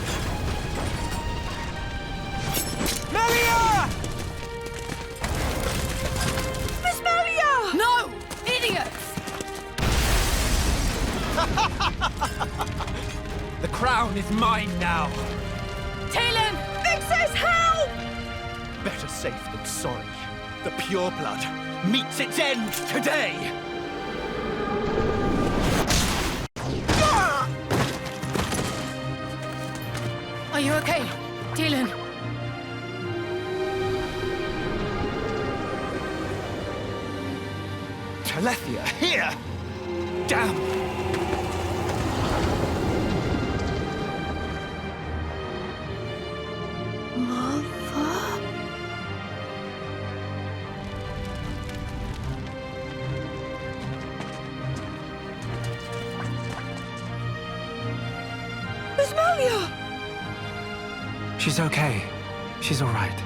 Melia! Miss Melia! No! Idiots! The crown is mine now. Teelin! Vix's help! Better safe than sorry. The pure blood meets its end today. Are you okay, Teelin? Telethia, here! Damn! Miss Melia! She's okay. She's all right.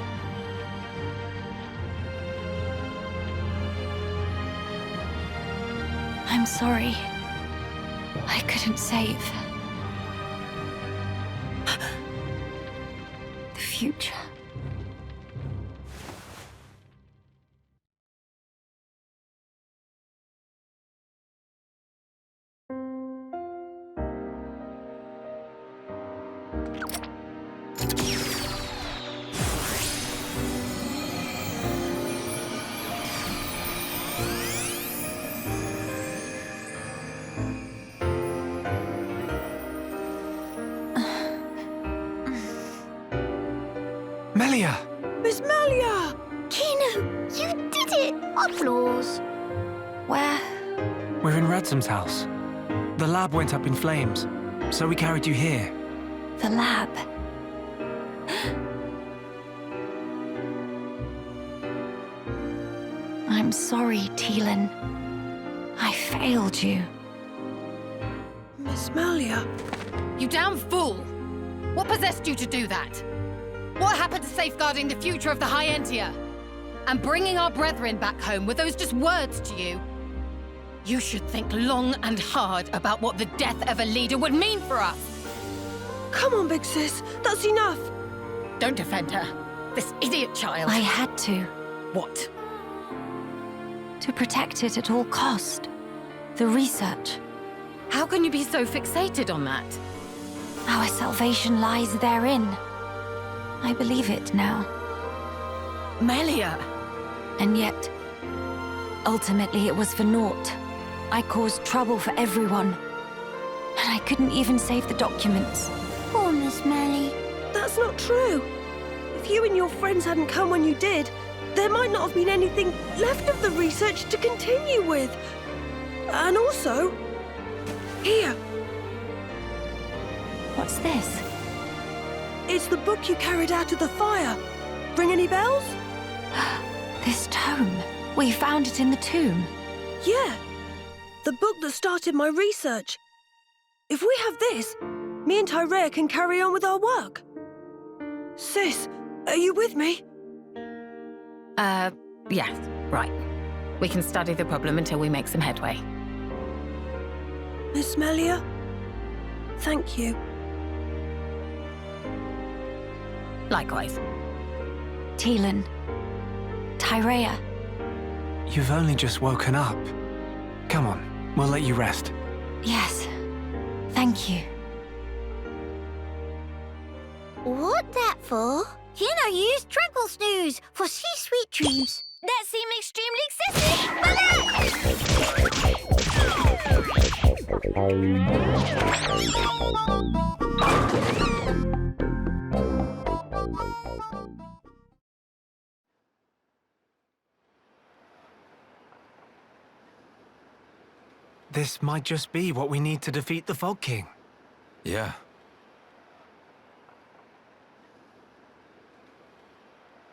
I'm sorry. I couldn't save the future. Melia! Miss Melia! Kino, you did it! Applause. Where? We're in Ransome's house. The lab went up in flames, so we carried you here. The lab. I'm sorry, Teelin. I failed you. Miss Melia. You damn fool! What possessed you to do that? What happened to safeguarding the future of the High Entia? And bringing our brethren back home, were those just words to you? You should think long and hard about what the death of a leader would mean for us! Come on, big sis. That's enough. Don't defend her. This idiot child. I had to. What? To protect it at all cost. The research. How can you be so fixated on that? Our salvation lies therein. I believe it now. Melia! And yet, ultimately it was for naught. I caused trouble for everyone. And I couldn't even save the documents. Poor Miss Melly. That's not true. If you and your friends hadn't come when you did, there might not have been anything left of the research to continue with. And also, here. What's this? It's the book you carried out of the fire. Ring any bells? This tome. We found it in the tomb. Yeah. The book that started my research. If we have this, me and Tyria can carry on with our work. Sis, are you with me? Yes, right. We can study the problem until we make some headway. Miss Melia, thank you. Likewise. Teelin. Tyria. You've only just woken up. Come on, we'll let you rest. Yes. Thank you. What that for? Kino used tranquil snooze for sweet dreams. That seemed extremely This might just be what we need to defeat the Fog King. Yeah.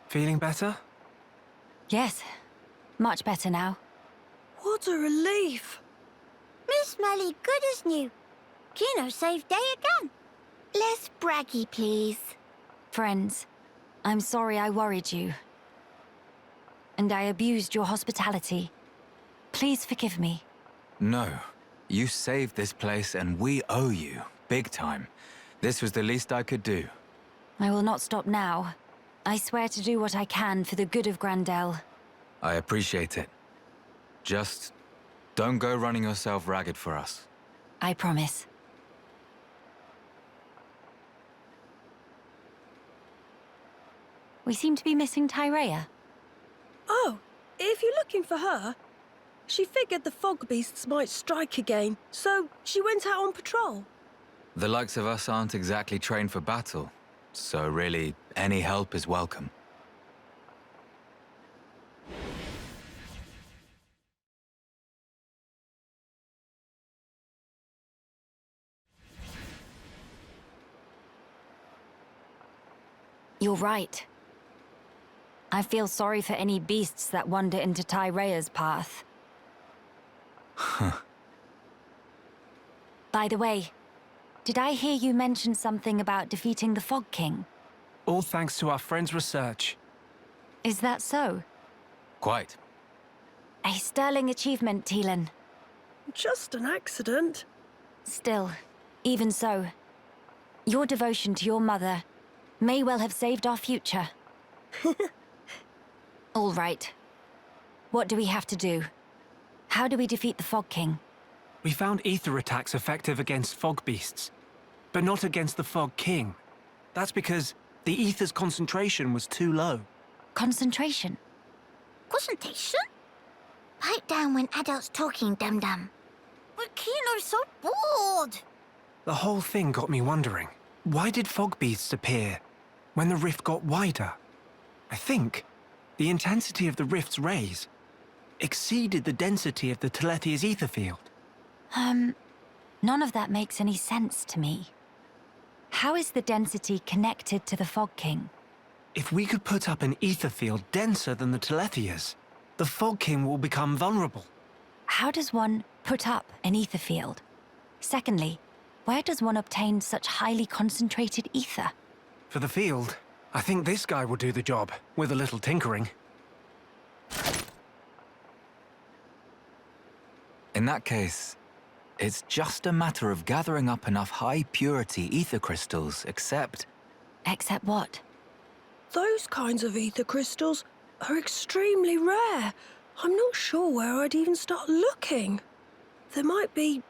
Feeling better? Yes. Much better now. What a relief. Miss Melly good as new. Kino saved day again. Less braggy, please. Friends, I'm sorry I worried you. And I abused your hospitality. Please forgive me. No. You saved this place and we owe you. Big time. This was the least I could do. I will not stop now. I swear to do what I can for the good of Grandel. I appreciate it. Just don't go running yourself ragged for us. I promise. We seem to be missing Tyria. Oh, if you're looking for her, she figured the fog beasts might strike again, so she went out on patrol. The likes of us aren't exactly trained for battle, so really, any help is welcome. You're right. I feel sorry for any beasts that wander into Tyria's path. Huh. By the way, Did I hear you mention something about defeating the Fog King? All thanks to our friend's research. Is that so? Quite. A sterling achievement, Teelin. Just an accident. Still, even so, your devotion to your mother may well have saved our future. All right. What do we have to do? How do we defeat the Fog King? We found ether attacks effective against fog beasts, but not against the Fog King. That's because the ether's concentration was too low. Concentration? Concentration? Pipe down when adults talking, dum-dum. But Kino's so bored. The whole thing got me wondering, why did fog beasts appear when the rift got wider? I think the intensity of the rift's rays exceeded the density of the Telethia's ether field. None of that makes any sense to me. How is the density connected to the Fog King? If we could put up an ether field denser than the Telethia's, the Fog King will become vulnerable. How does one put up an ether field? Secondly, where does one obtain such highly concentrated ether? For the field, I think this guy will do the job, with a little tinkering. In that case, it's just a matter of gathering up enough high-purity ether crystals, except... Except what? Those kinds of ether crystals are extremely rare. I'm not sure where I'd even start looking. There might be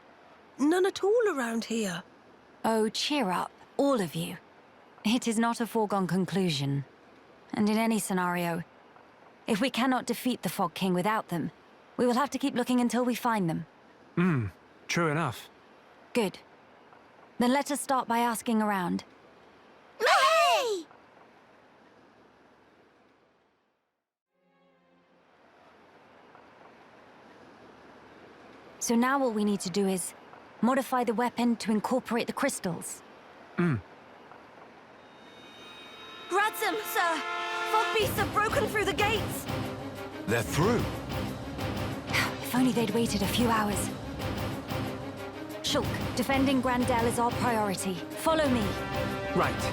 none at all around here. Oh, cheer up, all of you. It is not a foregone conclusion. And in any scenario, if we cannot defeat the Fog King without them, we will have to keep looking until we find them. True enough. Good. Then let us start by asking around. Hey! So now all we need to do is modify the weapon to incorporate the crystals. Ransome, sir! Fog beasts have broken through the gates! They're through. If only they'd waited a few hours. Shulk, defending Grandel is our priority. Follow me. Right.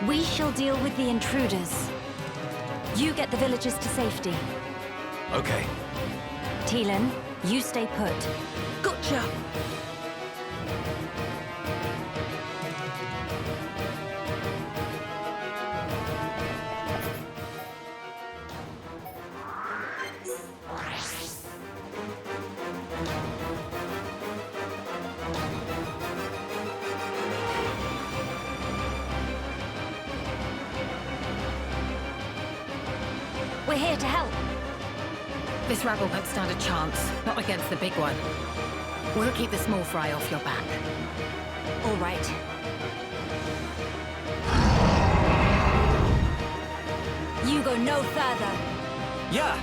We shall deal with the intruders. You get the villagers to safety. Okay. Teelin, you stay put. Gotcha! We're here to help. This rabble won't stand a chance, not against the big one. We'll keep the small fry off your back. All right. You go no further. Yeah!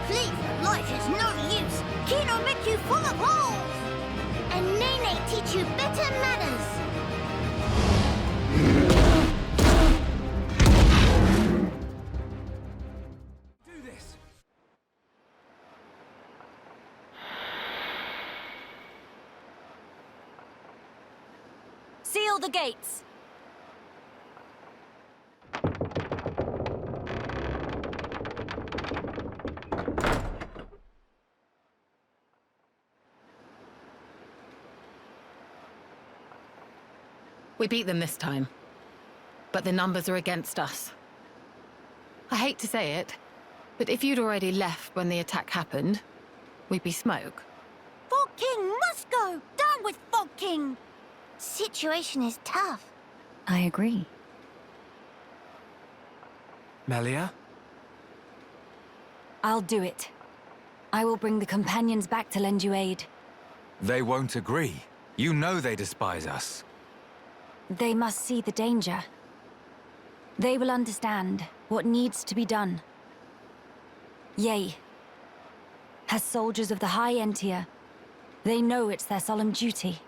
Please, life is no use. Kino make you full of holes. And Nene teach you better manners. Seal the gates. We beat them this time, but the numbers are against us. I hate to say it, but if you'd already left when the attack happened, we'd be smoke. Fog King must go. Down with Fog King. Situation is tough. I agree. Melia? I'll do it. I will bring the companions back to lend you aid. They won't agree. You know they despise us. They must see the danger. They will understand what needs to be done. Yea. As soldiers of the High Entia, they know it's their solemn duty.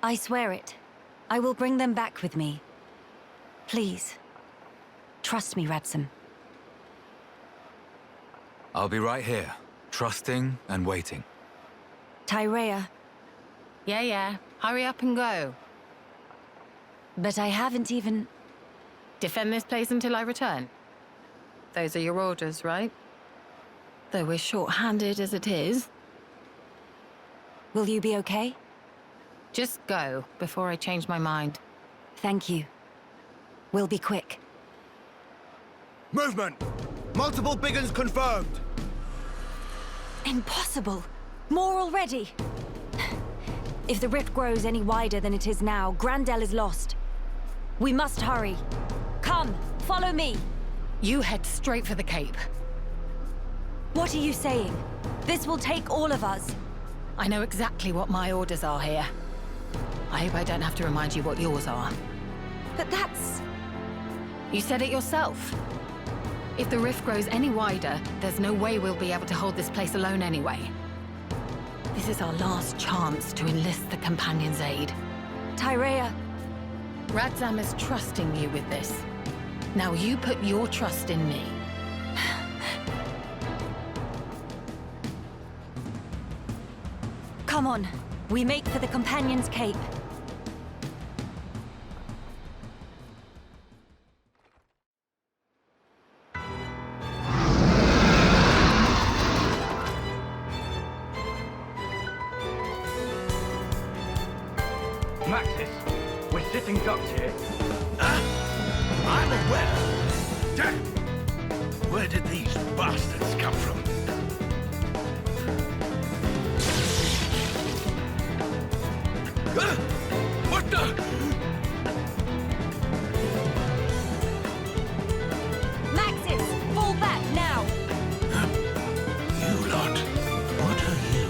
I swear it. I will bring them back with me. Please. Trust me, Ransome. I'll be right here, trusting and waiting. Tyria. Yeah. Hurry up and go. But I haven't even... Defend this place until I return. Those are your orders, right? Though we're short-handed as it is. Will you be okay? Just go, before I change my mind. Thank you. We'll be quick. Movement! Multiple big uns confirmed! Impossible! More already! If the rift grows any wider than it is now, Grandel is lost. We must hurry. Come, follow me. You head straight for the Cape. What are you saying? This will take all of us. I know exactly what my orders are here. I hope I don't have to remind you what yours are. But that's... You said it yourself. If the rift grows any wider, there's no way we'll be able to hold this place alone anyway. This is our last chance to enlist the Companion's aid. Tyria. Ransome is trusting you with this. Now you put your trust in me. Come on. We make for the Companion's Cape. Maxis, we're sitting ducks here. I'm aware. Where did these bastards come from? What the? Maxis, fall back now! You lot, what are you?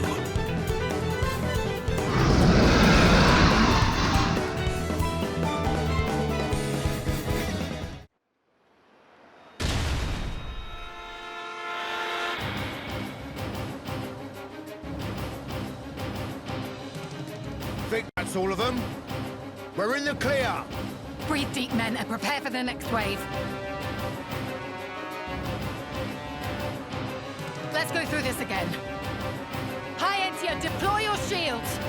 Think that's all of them? We're in the clear! Breathe deep, men, and prepare for the next wave. Let's go through this again. High Entia, deploy your shields.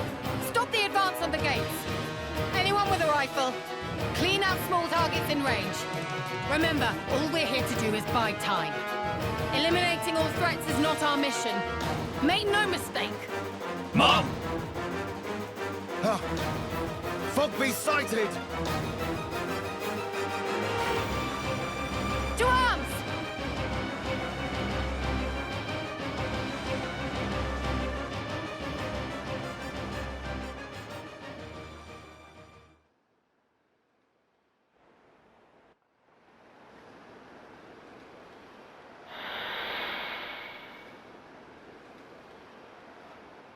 Stop the advance on the gates. Anyone with a rifle, clean out small targets in range. Remember, all we're here to do is buy time. Eliminating all threats is not our mission. Make no mistake. Mom! Fogby sighted! To arms!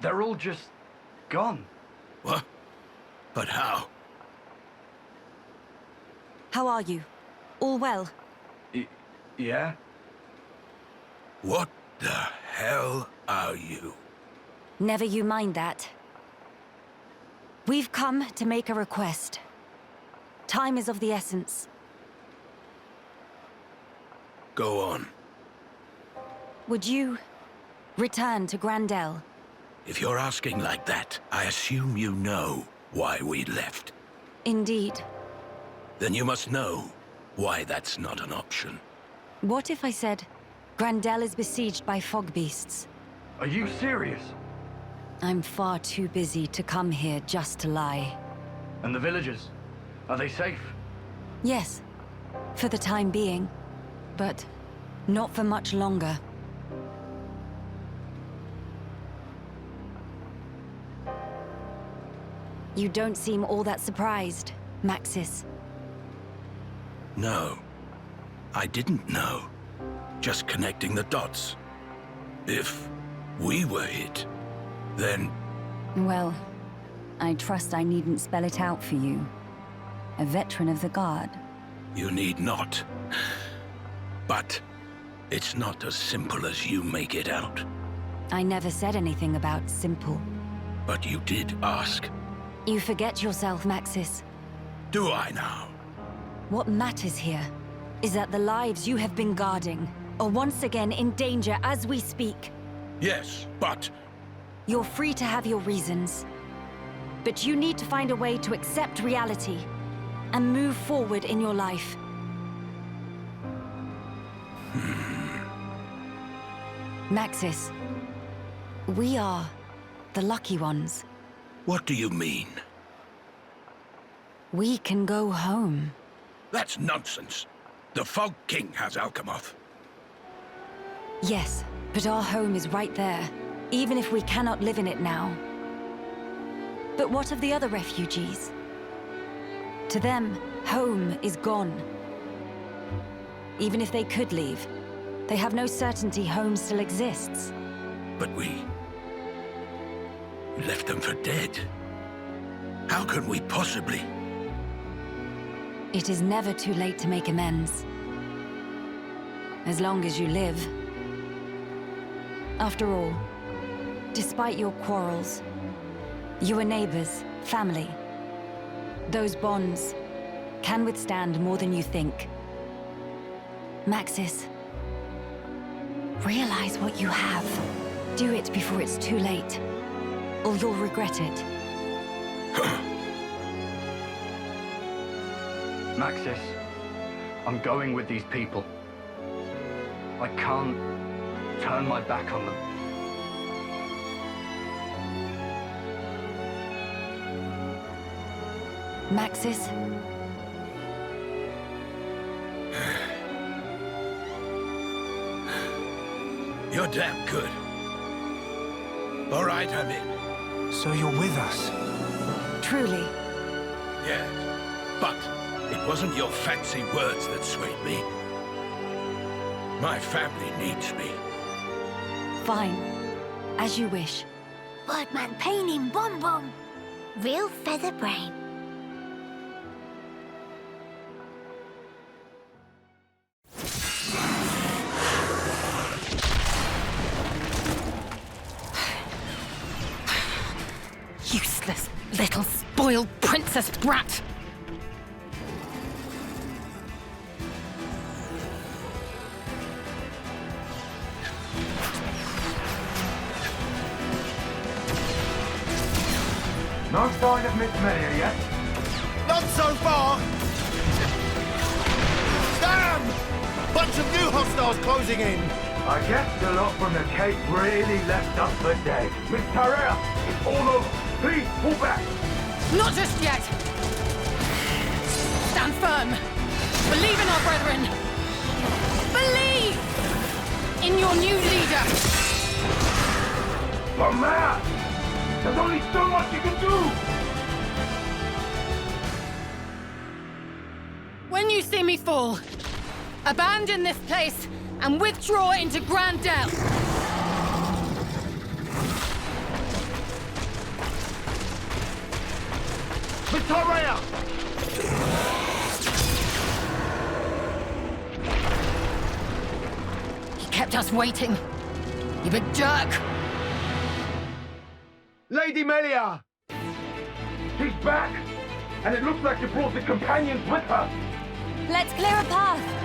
They're all just gone. What? But how? How are you? All well? Yeah? What the hell are you? Never you mind that. We've come to make a request. Time is of the essence. Go on. Would you return to Grandel? If you're asking like that, I assume you know why we left. Indeed. Then you must know why that's not an option. What if I said Grandel is besieged by fog beasts? Are you serious? I'm far too busy to come here just to lie. And the villagers? Are they safe? Yes, for the time being. But not for much longer. You don't seem all that surprised, Maxis. No. I didn't know. Just connecting the dots. If we were hit, then... Well, I trust I needn't spell it out for you. A veteran of the Guard. You need not. But it's not as simple as you make it out. I never said anything about simple. But you did ask. You forget yourself, Maxis. Do I now? What matters here is that the lives you have been guarding are once again in danger as we speak. Yes, but... You're free to have your reasons. But you need to find a way to accept reality and move forward in your life. Maxis, we are the lucky ones. What do you mean? We can go home. That's nonsense. The Fog King has Alchemoth. Yes, but our home is right there, even if we cannot live in it now. But what of the other refugees? To them, home is gone. Even if they could leave, they have no certainty home still exists. But we left them for dead. How can we possibly? It is never too late to make amends. As long as you live. After all, despite your quarrels, you are neighbors, family. Those bonds can withstand more than you think. Maxis, realize what you have. Do it before it's too late, or you'll regret it. Maxis, I'm going with these people. I can't turn my back on them. Maxis? You're damn good. All right, I'm in. So you're with us? Truly. Yes, but it wasn't your fancy words that swayed me. My family needs me. Fine. As you wish. Birdman painting Bom Bom. Real feather brain. Useless little spoiled princess brat! No sign of Miss Melia yet? Not so far! Damn! Bunch of new hostiles closing in! I guess the lot from the Cape really left us for dead. Miss Tyria, it's all over. Please, pull back. Not just yet! Stand firm! Believe in our brethren! Believe in your new leader! But man, there's only so much you can do! When you see me fall, abandon this place and withdraw into Grandel. Betrayal! He kept us waiting. You big jerk! Lady Melia! She's back! And it looks like she brought the companions with her! Let's clear a path!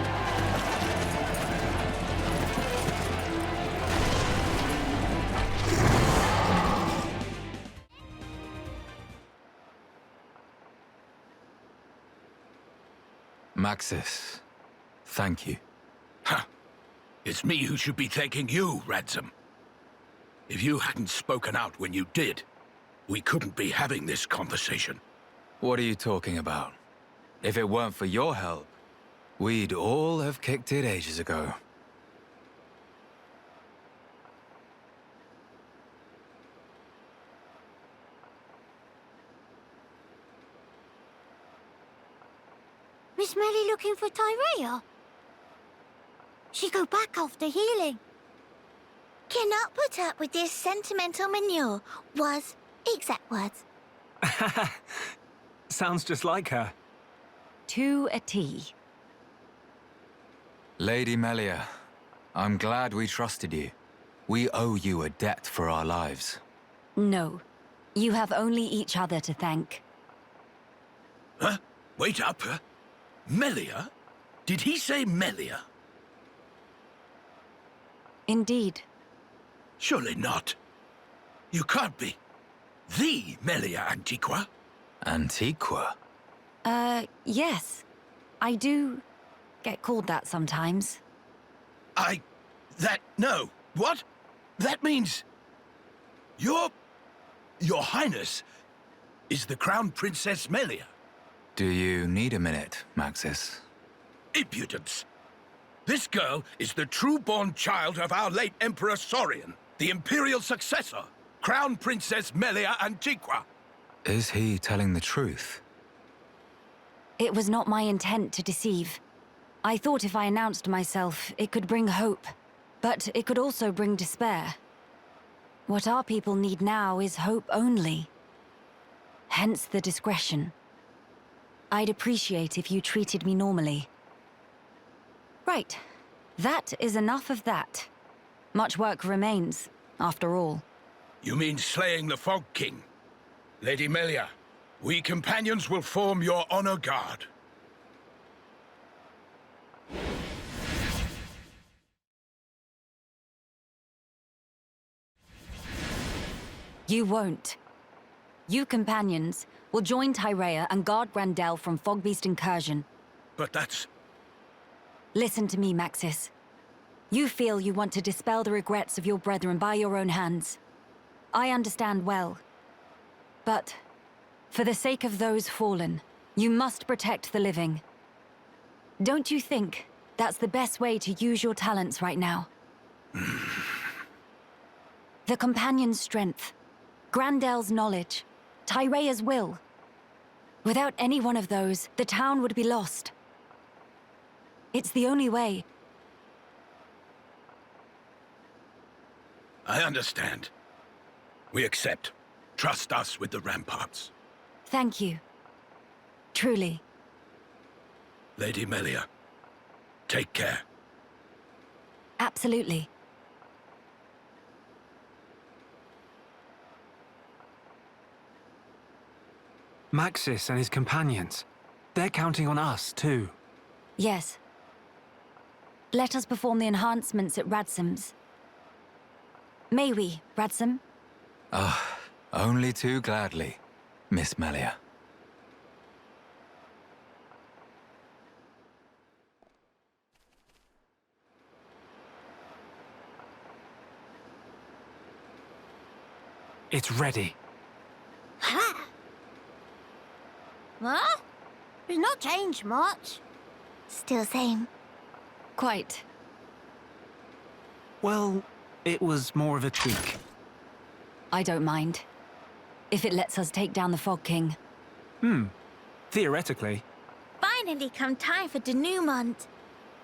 Maxis, thank you. Huh. It's me who should be thanking you, Ransome. If you hadn't spoken out when you did, we couldn't be having this conversation. What are you talking about? If it weren't for your help, we'd all have kicked it ages ago. Miss Melly looking for Tyria? She go back after healing. Cannot put up with this sentimental manure, was exact words. Sounds just like her. To a T. Lady Melia, I'm glad we trusted you. We owe you a debt for our lives. No. You have only each other to thank. Huh? Wait up. Melia? Did he say Melia? Indeed. Surely not. You can't be the Melia Antiqua. Antiqua? Yes. I do get called that sometimes. No. What? That means... Your Highness is the Crown Princess Melia. Do you need a minute, Maxis? Impudence. This girl is the true-born child of our late Emperor Saurian, the Imperial successor, Crown Princess Melia Antiqua. Is he telling the truth? It was not my intent to deceive. I thought if I announced myself, it could bring hope. But it could also bring despair. What our people need now is hope only. Hence the discretion. I'd appreciate if you treated me normally. Right. That is enough of that. Much work remains, after all. You mean slaying the Fog King? Lady Melia, we companions will form your honor guard. You won't. You companions will join Tyria and guard Grandel from Fogbeast incursion. But that's... Listen to me, Maxis. You feel you want to dispel the regrets of your brethren by your own hands. I understand well. But, for the sake of those fallen, you must protect the living. Don't you think that's the best way to use your talents right now? The Companion's strength, Grandel's knowledge, Tyria's will. Without any one of those, the town would be lost. It's the only way. I understand. We accept. Trust us with the ramparts. Thank you. Truly. Lady Melia, take care. Absolutely. Maxis and his companions. They're counting on us, too. Yes. Let us perform the enhancements at Ransome's. May we, Ransome? Only too gladly, Miss Melia. It's ready. Ha! Huh? It's not changed much. Still same. Quite. Well, it was more of a tweak. I don't mind. If it lets us take down the Fog King. Theoretically. Finally come time for denouement.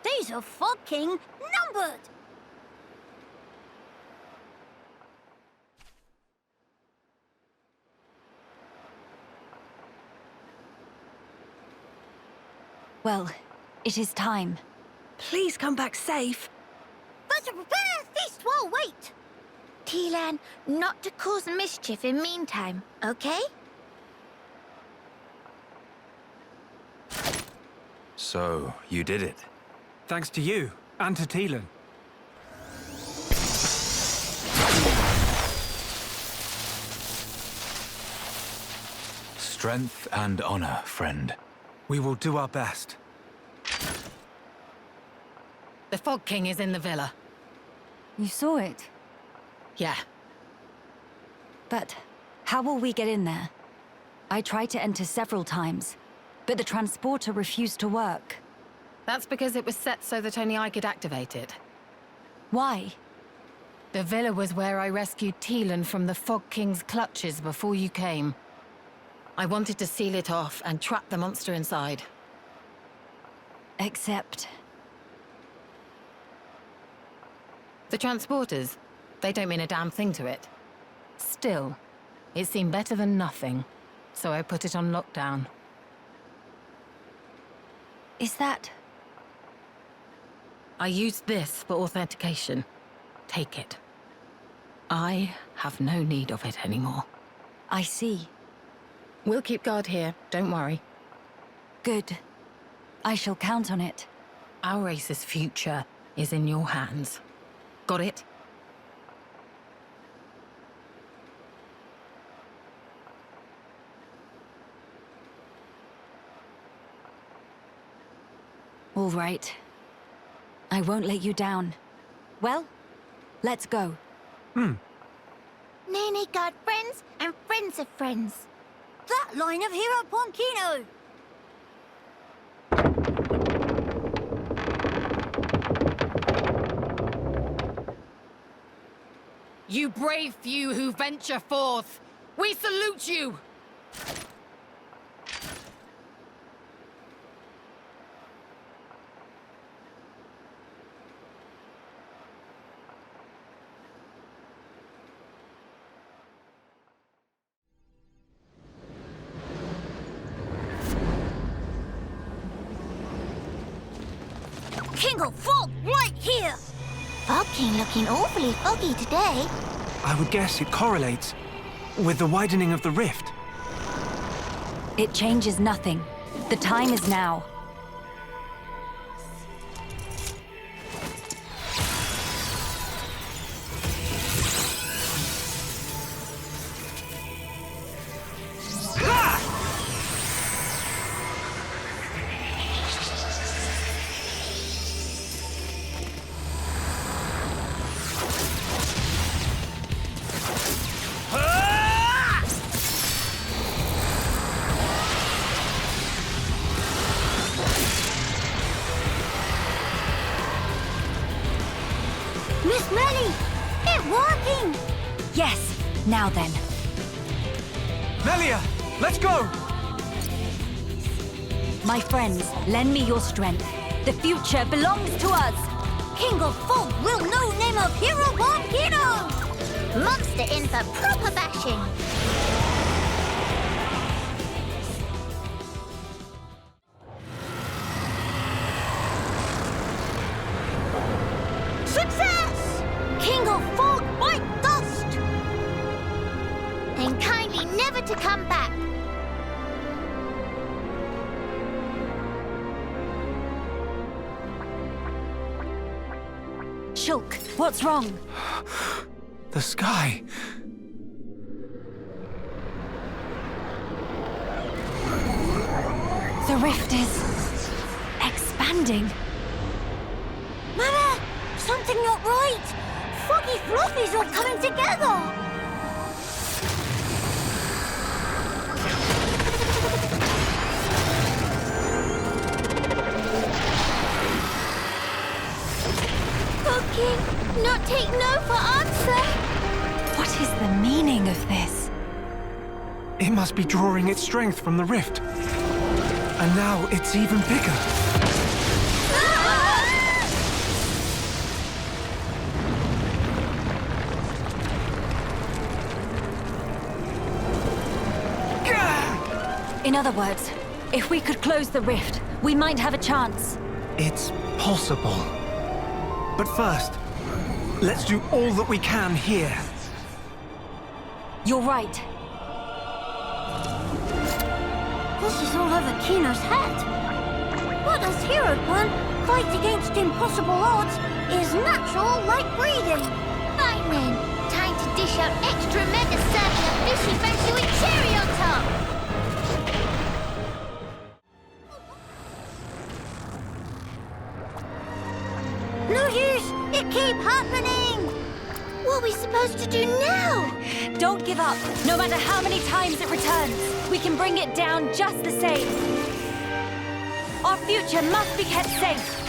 Days of Fog King numbered. Well, it is time. Please come back safe. But to prepare a feast while wait. Teelin, not to cause mischief in meantime, okay? So, you did it. Thanks to you, and to Teelin. Strength and honor, friend. We will do our best. The Fog King is in the villa. You saw it? Yeah. But how will we get in there? I tried to enter several times, but the transporter refused to work. That's because it was set so that only I could activate it. Why? The villa was where I rescued Teelin from the Fog King's clutches before you came. I wanted to seal it off and trap the monster inside. Except... The transporters, they don't mean a damn thing to it. Still, it seemed better than nothing, so I put it on lockdown. Is that... I used this for authentication. Take it. I have no need of it anymore. I see. We'll keep guard here, don't worry. Good. I shall count on it. Our race's future is in your hands. Got it? All right. I won't let you down. Well, let's go. Nene got friends, and friends of friends. That line of Hero Point Kino! You brave few who venture forth, we salute you! King of Fog, right here! Fog King looking awfully foggy today. I would guess it correlates with the widening of the rift. It changes nothing. The time is now. Miss Melly! It's working! Yes, now then. Melia, let's go! My friends, lend me your strength. The future belongs to us! King of Fog will no name of Hero Point Kino! Monster in for proper bashing. Success! King of Fog, bite dust! And kindly never to come back. Shulk, what's wrong? The sky. The rift is expanding. Mama, something not right! Foggy fluffies all coming together! Fog King, not take no for answer. What is the meaning of this? It must be drawing its strength from the rift. And now it's even bigger. In other words, if we could close the rift, we might have a chance. It's possible. But first, let's do all that we can here. You're right. This is all over Kino's head. What does Hero Point fight against impossible odds is natural like breathing. Fine then, time to dish out extra mega circular fishy fancy with cherry on top. No use! It keep happening! What are we supposed to do now? Don't give up, no matter how many times it returns. We can bring it down just the same. Our future must be kept safe.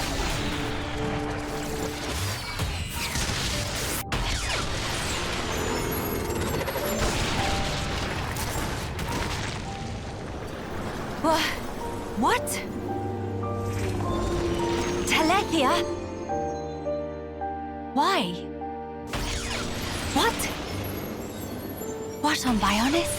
What? Telethia? Why? What? What on Bionis?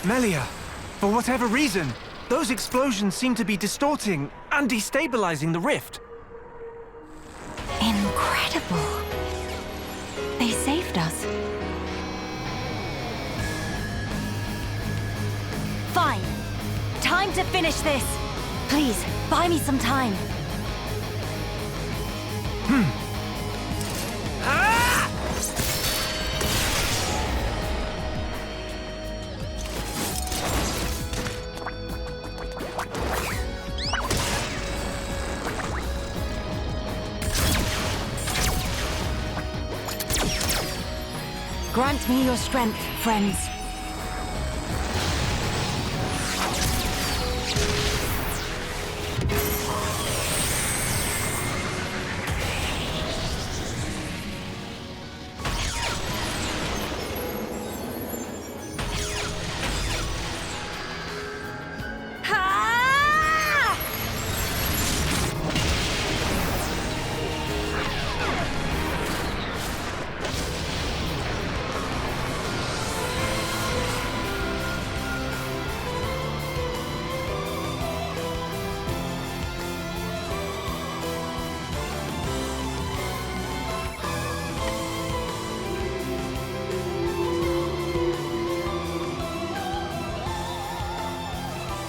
Melia, for whatever reason, those explosions seem to be distorting and destabilizing the rift. Incredible. They saved us. Fine. Time time to finish this! Please, buy me some time. Grant me your strength, friends.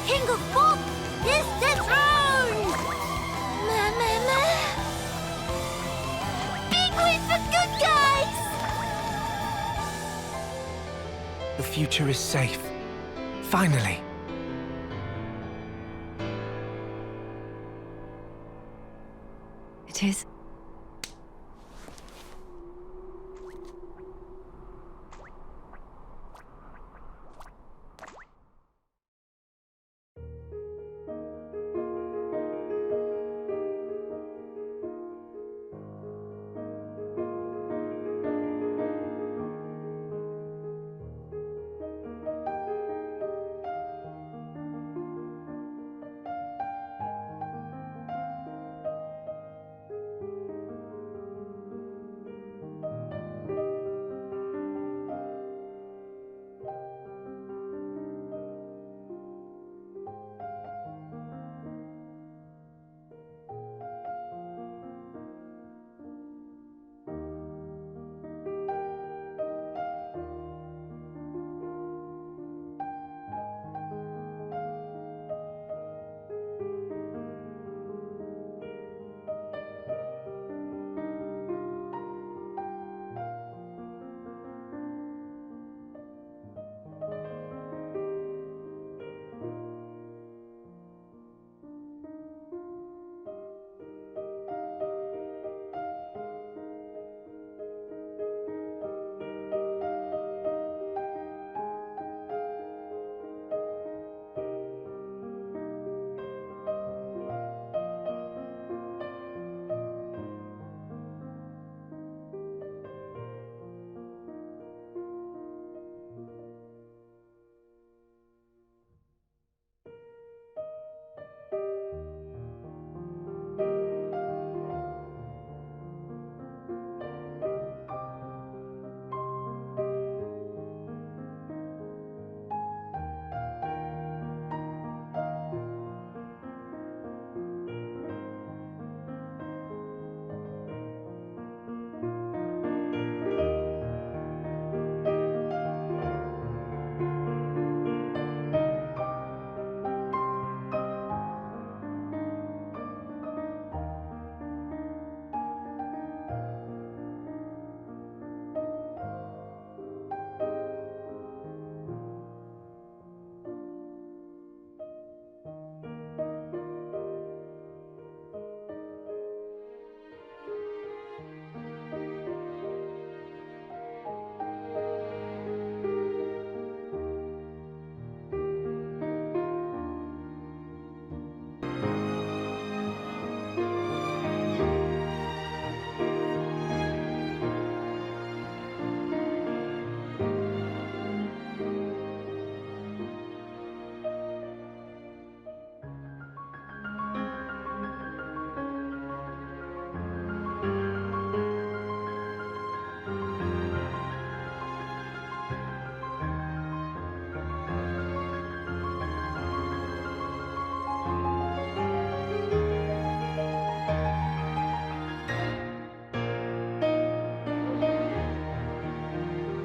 King of Fog is dethroned! Big win for good guys! The future is safe. Finally. It is.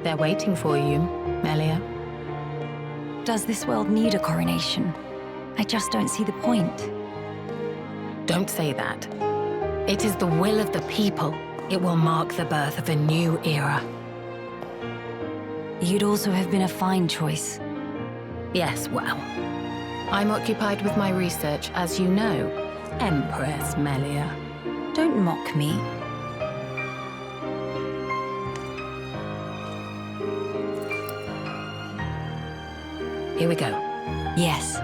They're waiting for you, Melia. Does this world need a coronation? I just don't see the point. Don't say that. It is the will of the people. It will mark the birth of a new era. You'd also have been a fine choice. Yes, well. I'm occupied with my research, as you know, Empress Melia. Don't mock me. Here we go. Yes.